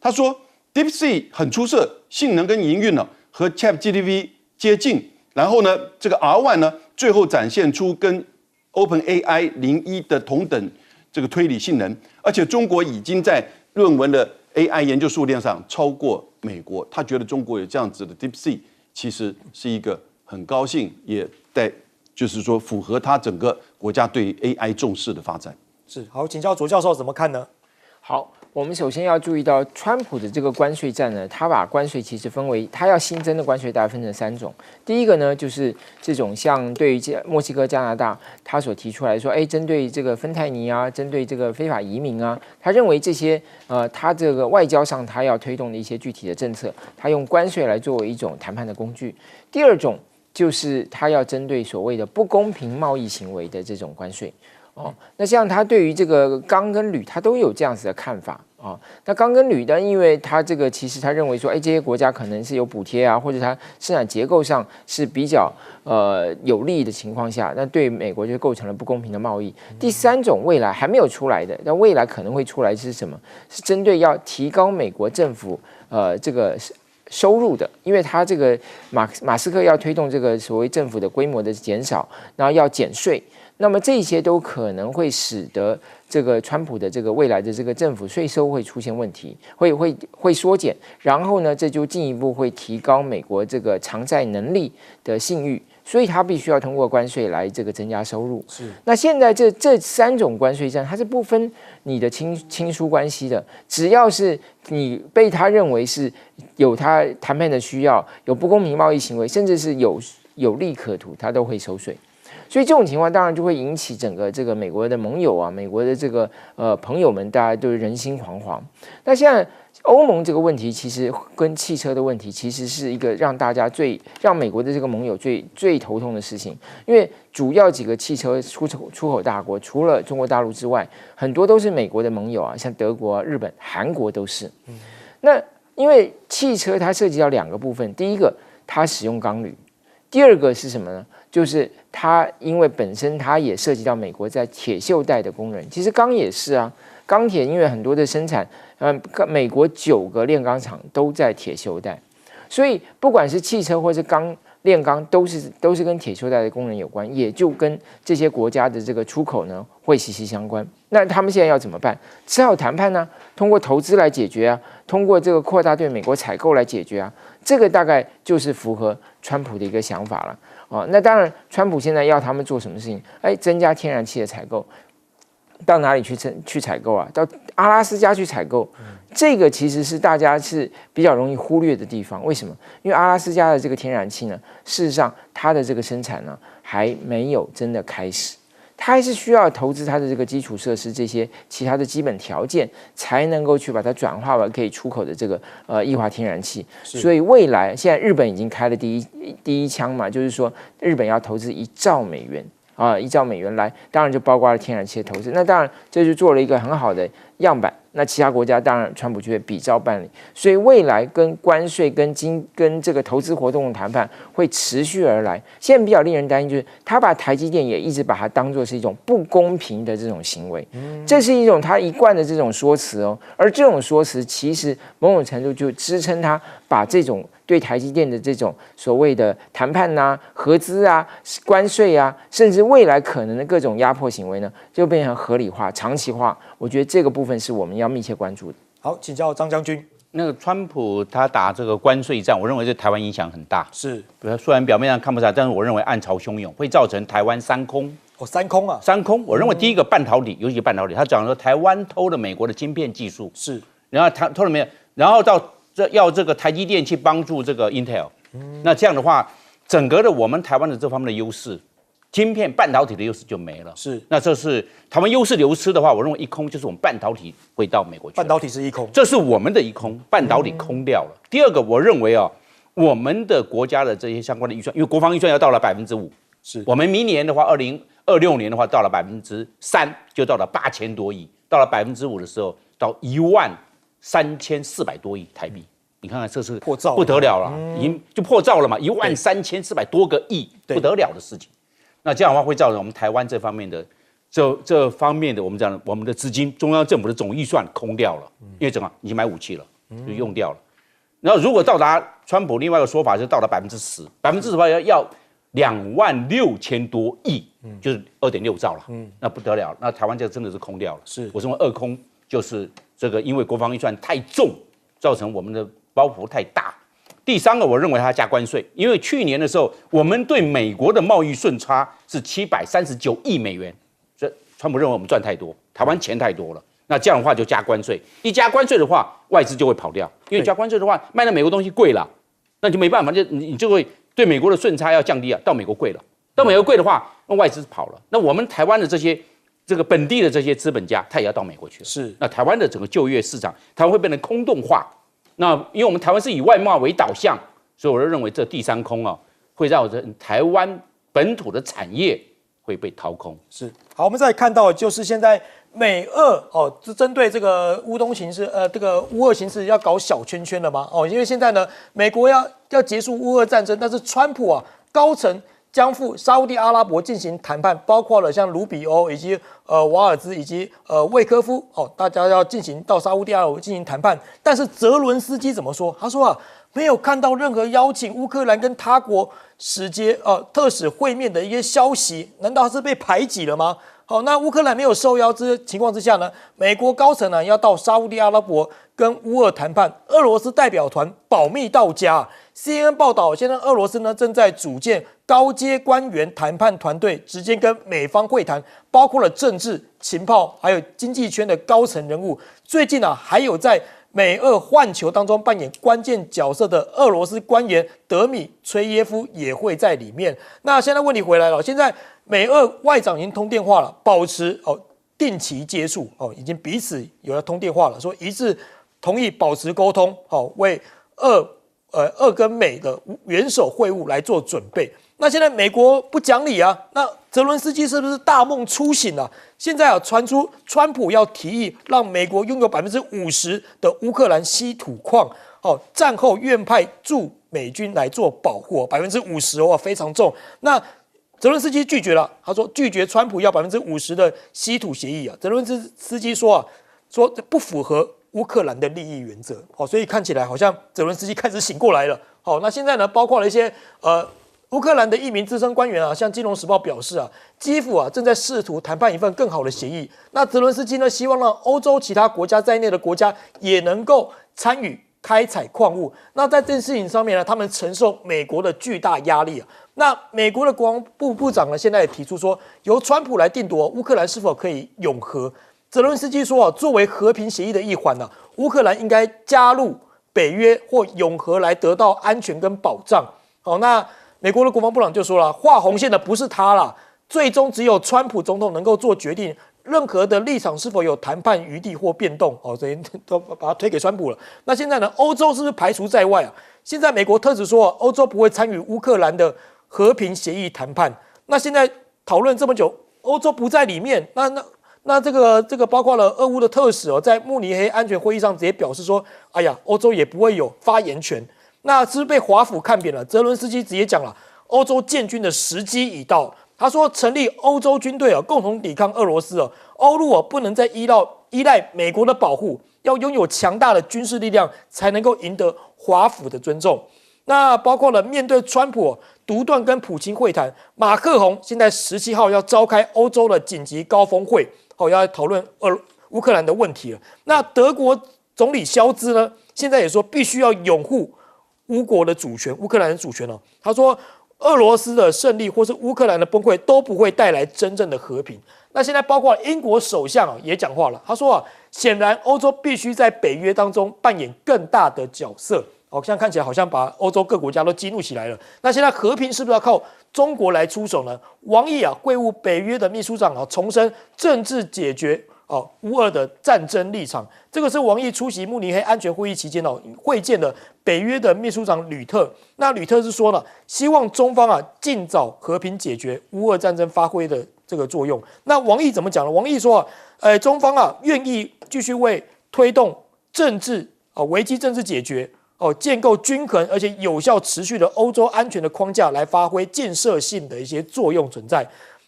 他说 DeepSeek 很出色，性能跟营运呢和 ChatGPT 接近。然后呢，这个 R1 呢，最后展现出跟 OpenAI 01的同等这个推理性能，而且中国已经在论文的 AI 研究数量上超过美国。他觉得中国有这样子的 DeepSeek， 其实是一个很高兴，也就是说符合他整个国家对 AI 重视的发展。是好，请教卓教授怎么看呢？好，我们首先要注意到，川普的这个关税战呢，他把关税其实分为，他要新增的关税大概分成3种。第一个呢，就是这种像对于墨西哥、加拿大，他所提出来说，针对这个芬太尼啊，针对这个非法移民啊，他认为这些他这个外交上他要推动的一些具体的政策，他用关税来作为一种谈判的工具。第二种就是他要针对所谓的不公平贸易行为的这种关税。那像他对于这个钢跟铝，他都有这样子的看法啊。那钢跟铝呢，因为他这个其实他认为说，这些国家可能是有补贴啊，或者它生产结构上是比较有利的情况下，那对美国就构成了不公平的贸易。第3种未来还没有出来的，但未来可能会出来是什么？是针对要提高美国政府这个收入的，因为他这个马斯克要推动这个所谓政府的规模的减少，然后要减税。那么这些都可能会使得这个川普的这个未来的这个政府税收会出现问题，会缩减，然后呢，这就进一步会提高美国这个偿债能力的信誉，所以他必须要通过关税来这个增加收入。是。那现在这3种关税战，它是不分你的亲疏关系的，只要是你被他认为是有他谈判的需要，有不公平贸易行为，甚至是有利可图，他都会收税。所以这种情况当然就会引起整个这个美国的盟友啊，美国的这个朋友们，大家都人心惶惶。那现在欧盟这个问题，其实跟汽车的问题，其实是一个让美国的这个盟友最头痛的事情。因为主要几个汽车出口大国，除了中国大陆之外，很多都是美国的盟友啊，像德国、日本、韩国都是。那因为汽车它涉及到2个部分，第一个它使用钢铝，第二个是什么呢？就是它因为本身它也涉及到美国在铁锈带的工人，其实钢也是啊，钢铁因为很多的生产，美国9个炼钢厂都在铁锈带，所以不管是汽车或是炼钢，都是跟铁锈带的工人有关，也就跟这些国家的这个出口呢会息息相关。那他们现在要怎么办？只好谈判呢，通过投资来解决啊，通过这个扩大对美国采购来解决啊，这个大概就是符合川普的一个想法了。那当然，川普现在要他们做什么事情？增加天然气的采购，到哪里去采购啊？到阿拉斯加去采购，这个其实是大家是比较容易忽略的地方。为什么？因为阿拉斯加的这个天然气呢，事实上它的这个生产呢还没有真的开始。它还是需要投资它的这个基础设施，这些其他的基本条件，才能够去把它转化为可以出口的这个液化天然气。所以未来现在日本已经开了第一枪嘛，就是说日本要投资1兆美元啊，1兆美元来，当然就包括了天然气的投资。那当然这就做了一个很好的样板。那其他国家当然川普就会比照办理，所以未来跟关税跟这个投资活动的谈判会持续而来。现在比较令人担心就是他把台积电也一直把它当作是一种不公平的这种行为，这是一种他一贯的这种说辞哦。而这种说辞其实某种程度就支撑他把这种对台积电的这种所谓的谈判啊、合资啊、关税啊，甚至未来可能的各种压迫行为呢，就变成合理化、长期化。我觉得这个部分是我们要密切关注的。好，请教张将军。那个川普他打这个关税战，我认为对台湾影响很大。是，虽然表面上看不出来，但是我认为暗潮汹涌，会造成台湾3空。3空啊！3空。我认为第一个半导体，尤其半导体，他讲说台湾偷了美国的晶片技术，是，然后他偷了没有，然后到要这个台积电去帮助这个 Intel，那这样的话，整个的我们台湾的这方面的优势。晶片半导体的优势就没了，是。那这是台湾优势流失的话，我认为一空就是我们半导体会到美国去。半导体是一空，这是我们的一空，半导体空掉了。第二个，我认为我们的国家的这些相关的预算，因为国防预算要到了5%，是我们明年的话，2026年的话到了3%，就到了8000多亿，到了5%的时候，到13400多亿台币。你看看，这是破兆，不得了了，已经就破兆了嘛，13400多个亿，不得了的事情。那这样的话会造成我们台湾这方面的这方面的我们讲我们的资金，中央政府的总预算空掉了，因为怎么已经买武器了，就用掉了。然后如果到达川普另外一个说法是到达10%，10%的话26000多亿，就是2.6兆了，那不得了，那台湾这真的是空掉了。是，我认为2空就是这个，因为国防预算太重，造成我们的包袱太大。第三个，我认为它加关税，因为去年的时候，我们对美国的贸易顺差是739亿美元，所以川普认为我们赚太多，台湾钱太多了。那这样的话就加关税，一加关税的话，外资就会跑掉，因为加关税的话，卖到美国东西贵了，那就没办法，你就会对美国的顺差要降低啊，到美国贵了，到美国贵的话，那外资跑了，那我们台湾的这个本地的这些资本家，他也要到美国去了，是，那台湾的整个就业市场，台湾会变成空洞化。那因为我们台湾是以外贸为导向，所以我就认为这第三空啊，会让台湾本土的产业会被掏空。是，好，我们再看到就是现在美俄针对这个乌东形势，这个乌俄形势要搞小圈圈了吗？因为现在呢，美国要结束乌俄战争，但是川普啊高层将赴沙烏地阿拉伯进行谈判，包括了像卢比欧以及瓦尔兹以及魏科夫大家要进行到沙烏地阿拉伯进行谈判。但是泽伦斯基怎么说？他说啊，没有看到任何邀请乌克兰跟他国特使会面的一些消息，难道他是被排挤了吗？好，那乌克兰没有受邀之情况之下呢，美国高层呢要到沙烏地阿拉伯跟乌俄谈判，俄罗斯代表团保密到家。CNN 报道，现在俄罗斯呢正在组建高阶官员谈判团队，直接跟美方会谈，包括了政治、情报还有经济圈的高层人物。最近啊，还有在美俄换球当中扮演关键角色的俄罗斯官员德米崔耶夫也会在里面。那现在问题回来了，现在美俄外长已经通电话了，保持定期接触已经彼此有了通电话了，说一致同意保持沟通，为俄跟美的元首会晤来做准备。那现在美国不讲理啊，那泽伦斯基是不是大梦初醒啊？现在啊传出川普要提议让美国拥有50%的乌克兰稀土矿，战后愿派驻美军来做保护，50%非常重。那泽伦斯基拒绝了，他说拒绝川普要50%的稀土协议啊。泽伦斯基说不符合乌克兰的利益原则，所以看起来好像泽伦斯基开始醒过来了。那现在呢，包括了一些乌克兰的一名资深官员啊，向《金融时报》表示啊，基辅啊正在试图谈判一份更好的协议。那泽伦斯基呢，希望让欧洲其他国家在内的国家也能够参与开采矿物。那在这件事情上面呢，他们承受美国的巨大压力啊。那美国的国防部部长呢，现在也提出说，由川普来定夺乌克兰是否可以永和。泽伦斯基说啊，作为和平协议的一环呢，乌克兰应该加入北约或永和来得到安全跟保障。那美国的国防部长就说了，画红线的不是他啦，最终只有川普总统能够做决定，任何的立场是否有谈判余地或变动，所以都把它推给川普了。那现在呢，欧洲是不是排除在外啊？现在美国特指说，欧洲不会参与乌克兰的和平协议谈判。那现在讨论这么久，欧洲不在里面，那这个包括了俄乌的特使在慕尼黑安全会议上直接表示说，哎呀，欧洲也不会有发言权。那是不是被华府看扁了？泽伦斯基直接讲了，欧洲建军的时机已到。他说，成立欧洲军队共同抵抗俄罗斯欧陆不能再依赖美国的保护，要拥有强大的军事力量，才能够赢得华府的尊重。那包括了面对川普独断跟普京会谈，马克宏现在17号要召开欧洲的紧急高峰会，要讨论乌克兰的问题了。那德国总理肖兹呢，现在也说必须要拥护乌国的主权，乌克兰的主权他说，俄罗斯的胜利或是乌克兰的崩溃都不会带来真正的和平。那现在包括英国首相也讲话了，他说显然欧洲必须在北约当中扮演更大的角色。现在看起来好像把欧洲各国家都激怒起来了。那现在和平是不是要靠中国来出手呢？王毅会晤北约的秘书长重申政治解决乌俄的战争立场。这个是王毅出席慕尼黑安全会议期间会见了北约的秘书长吕特。那吕特是说了，希望中方尽早和平解决乌俄战争发挥的这个作用。那王毅怎么讲呢？王毅说中方愿意继续为推动政治危机政治解决建构均衡而且有效持续的欧洲安全的框架来发挥建设性的一些作用存在。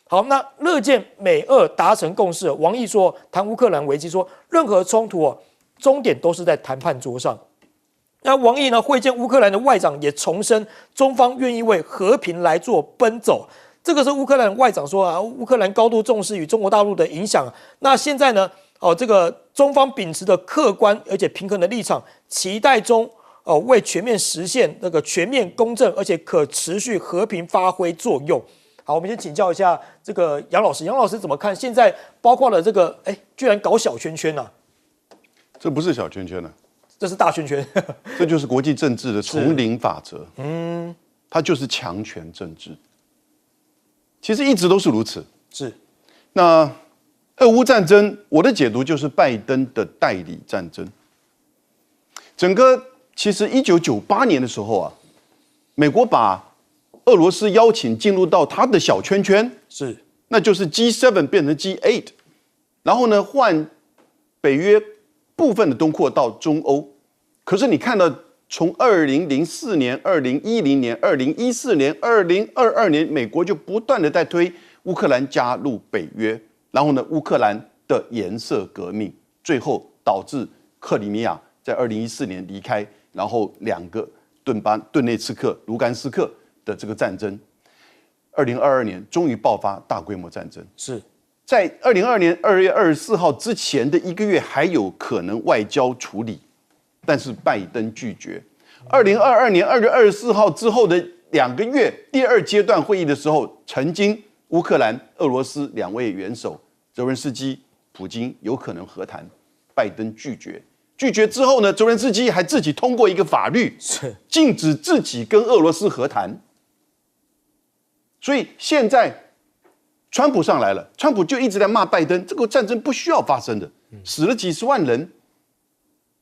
好，那乐见美俄达成共识。王毅说，谈乌克兰危机说，任何冲突终点都是在谈判桌上。那王毅呢会见乌克兰的外长，也重申中方愿意为和平来做奔走。这个是乌克兰外长说啊，乌克兰高度重视与中国大陆的影响。那现在呢，这个中方秉持着客观而且平衡的立场，期待中为全面实现那个全面公正而且可持续和平发挥作用。好，我们先请教一下这个杨老师，杨老师怎么看现在包括了这个居然搞小圈圈啊？这不是小圈圈啊，这是大圈圈，这就是国际政治的丛林法则。它就是强权政治。其实一直都是如此。是。那俄乌战争，我的解读就是拜登的代理战争。整个其实1998年的时候啊，美国把俄罗斯邀请进入到他的小圈圈，是，那就是 G7 变成 G8，然后呢换北约部分的东扩到中欧。可是你看到从2004年、2010年、2014年、2022年，美国就不断的在推乌克兰加入北约，然后呢，乌克兰的颜色革命，最后导致克里米亚在2014年离开，然后2个顿内茨克、卢甘斯克的这个战争，2022年终于爆发大规模战争。是在2022年2月24号之前的1个月还有可能外交处理。但是拜登拒绝。2022年2月24号之后的2个月，第2阶段会议的时候，曾经乌克兰、俄罗斯2位元首泽伦斯基、普京有可能和谈，拜登拒绝。拒绝之后呢，泽伦斯基还自己通过一个法律，禁止自己跟俄罗斯和谈。所以现在川普上来了，川普就一直在骂拜登，这个战争不需要发生的，死了几十万人，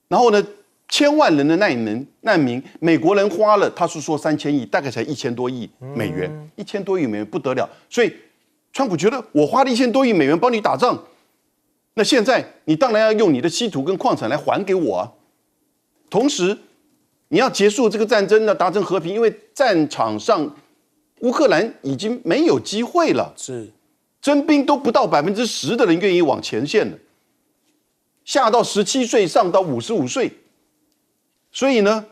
然后呢？千万人的难民，美国人花了，他是说3000亿，大概才1000多亿美元，1000多亿美元不得了。所以，川普觉得我花了1000多亿美元帮你打仗，那现在你当然要用你的稀土跟矿产来还给我啊。同时，你要结束这个战争呢，达成和平，因为战场上乌克兰已经没有机会了，是征兵都不到10%的人愿意往前线了，下到17岁，上到55岁。所以呢，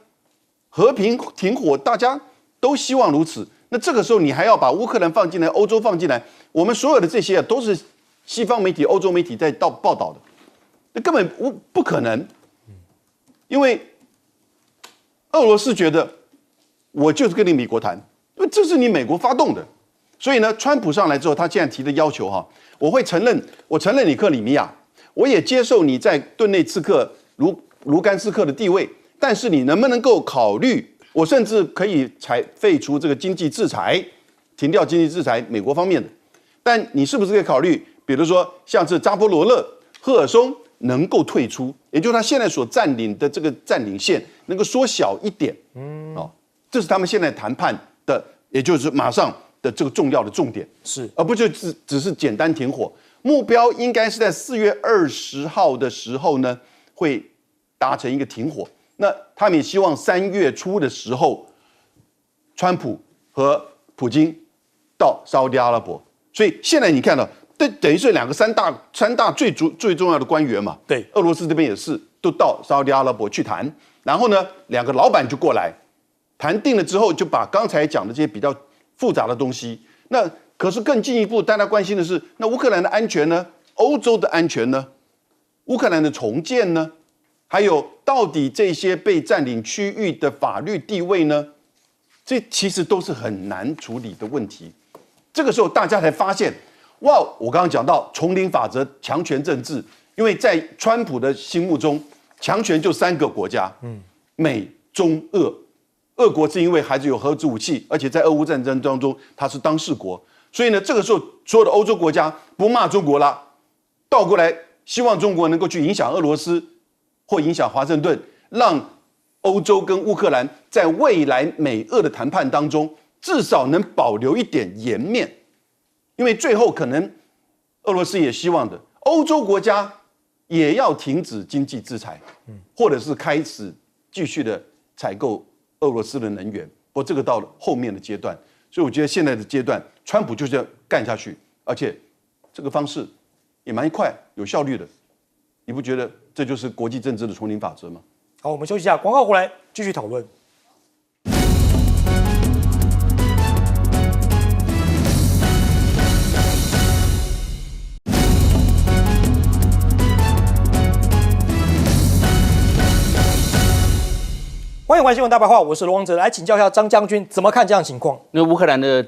和平停火，大家都希望如此。那这个时候，你还要把乌克兰放进来，欧洲放进来，我们所有的这些都是西方媒体、欧洲媒体在报道的，那根本不可能。因为俄罗斯觉得我就是跟你美国谈，因为这是你美国发动的。所以呢，川普上来之后，他现在提的要求哈，我承认你克里米亚，我也接受你在顿内茨克、卢甘斯克的地位。但是你能不能够考虑，我甚至可以废除这个经济制裁，停掉经济制裁美国方面的，但你是不是可以考虑，比如说像是扎波罗热、赫尔松能够退出，也就是他现在所占领的这个占领线能够缩小一点，这是他们现在谈判的，也就是马上的这个重要的重点，是，而不就只是简单停火，目标应该是在4月20号的时候呢，会达成一个停火。那他们也希望3月初的时候，川普和普京到沙烏地阿拉伯。所以现在你看到，等于是三大最重要的官员嘛。对，俄罗斯这边也是都到沙烏地阿拉伯去谈。然后呢，2个老板就过来谈定了之后，就把刚才讲的这些比较复杂的东西。那可是更进一步，大家关心的是，那乌克兰的安全呢？欧洲的安全呢？乌克兰的重建呢？还有，到底这些被占领区域的法律地位呢？这其实都是很难处理的问题。这个时候，大家才发现，哇！我刚刚讲到丛林法则、强权政治，因为在川普的心目中，强权就3个国家，美、中、俄。俄国是因为还是有核子武器，而且在俄乌战争当中，它是当事国，所以呢，这个时候所有的欧洲国家不骂中国了，倒过来希望中国能够去影响俄罗斯。或影响华盛顿，让欧洲跟乌克兰在未来美俄的谈判当中，至少能保留一点颜面，因为最后可能俄罗斯也希望的，欧洲国家也要停止经济制裁，或者是开始继续的采购俄罗斯的能源。不过这个到了后面的阶段，所以我觉得现在的阶段，川普就是要干下去，而且这个方式也蛮快、有效率的。你不觉得这就是国际政治的丛林法则吗？好，我们休息一下，广告回来继续讨论。欢迎关新闻大白话，我是罗王哲，来请教一下张将军，怎么看这样的情况？那乌克兰的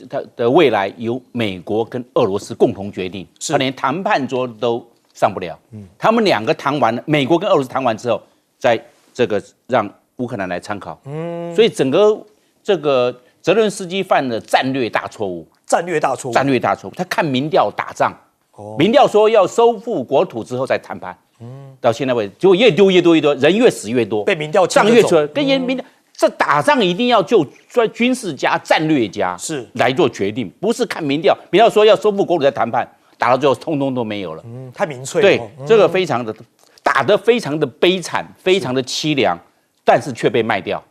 它的未来由美国跟俄罗斯共同决定，他连谈判桌都上不了。他们两个谈完了，美国跟俄罗斯谈完之后，在这个让乌克兰来参考。所以整个这个泽伦斯基犯了战略大错误。战略大错误。战略大错误。他看民调打仗，民调说要收复国土之后再谈判。到现在为止，结果越丢越多越多，人越死越多，被民调仗越出来，跟民调这打仗一定要就军事家、战略家是来做决定，不是看民调。民调说要收复国土再谈判，打到最后通通都没有了。太民粹了。对，这个非常的打得非常的悲惨，非常的凄凉，但是却被卖掉。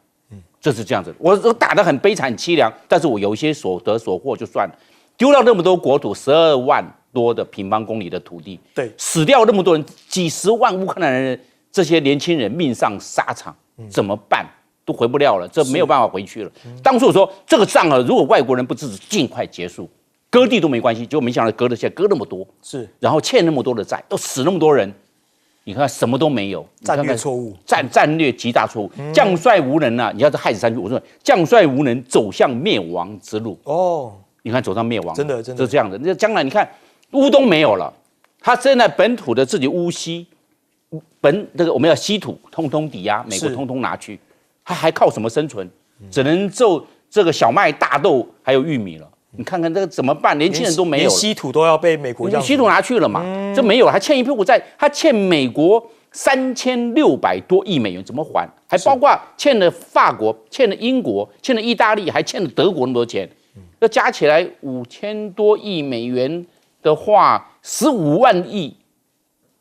这是这样子，我打得很悲惨凄凉，但是我有一些所得所获就算了，丢掉那么多国土，12万多的平方公里的土地，对，死掉那么多人，几十万乌克兰人，这些年轻人命丧沙场，怎么办？都回不了了，这没有办法回去了。当初我说这个仗啊，如果外国人不支持，尽快结束，割地都没关系，结果没想到割的现在割那么多，是，然后欠那么多的债，又死那么多人，你看什么都没有，战略错误，战略极大错误，将帅无能啊！你要是害死山区，我说将帅无能，走向灭亡之路。你看走上灭亡，真的是这样的。那将来你看。乌东没有了，他现在本土的自己乌西，这个我们要稀土，通通抵押，美国通通拿去，他还靠什么生存？只能做这个小麦、大豆还有玉米了。你看看这个怎么办？年轻人都没有了，连稀土都要被美国这样，稀土拿去了嘛，这没有了，还欠一屁股债，他欠美国3600多亿美元，怎么还？还包括欠了法国、欠了英国、欠了意大利，还欠了德国那么多钱，要加起来5000多亿美元。的话，15万亿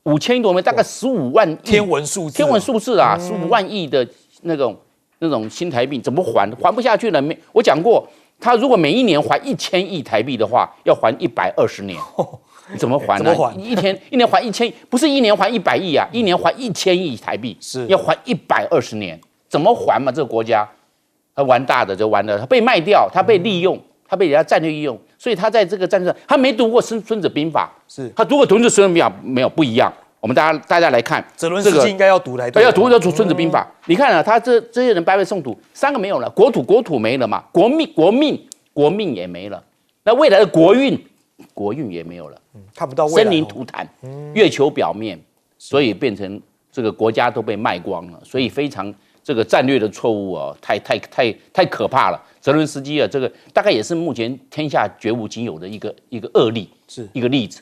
，5000多美，大概15万亿，天文数字啊，15万亿的那种新台币怎么还？还不下去了。我讲过，他如果每一年还1000亿台币的话，要还120年，你怎么还呢？一年还1000亿，不是一年还100亿啊，一年还1000亿台币，是要还120年，怎么还嘛？这个国家，他玩大的就玩了，他被卖掉，他被利用。他被人家战略利用，所以他在这个战争上，他没读过《孙子兵法》，是他读过《孙子兵法》没有不一样。我们大家来看，泽伦斯基应该要读来对，要读《孙子兵法》。你看啊，他这些人白白送土，3个没有了，国土没了嘛，国命也没了，那未来的国运也没有了，看不到未来，生灵涂炭，月球表面，所以变成这个国家都被卖光了，所以非常这个战略的错误啊，太可怕了。泽伦斯基啊，这个大概也是目前天下绝无仅有的一个恶例，是一个例子。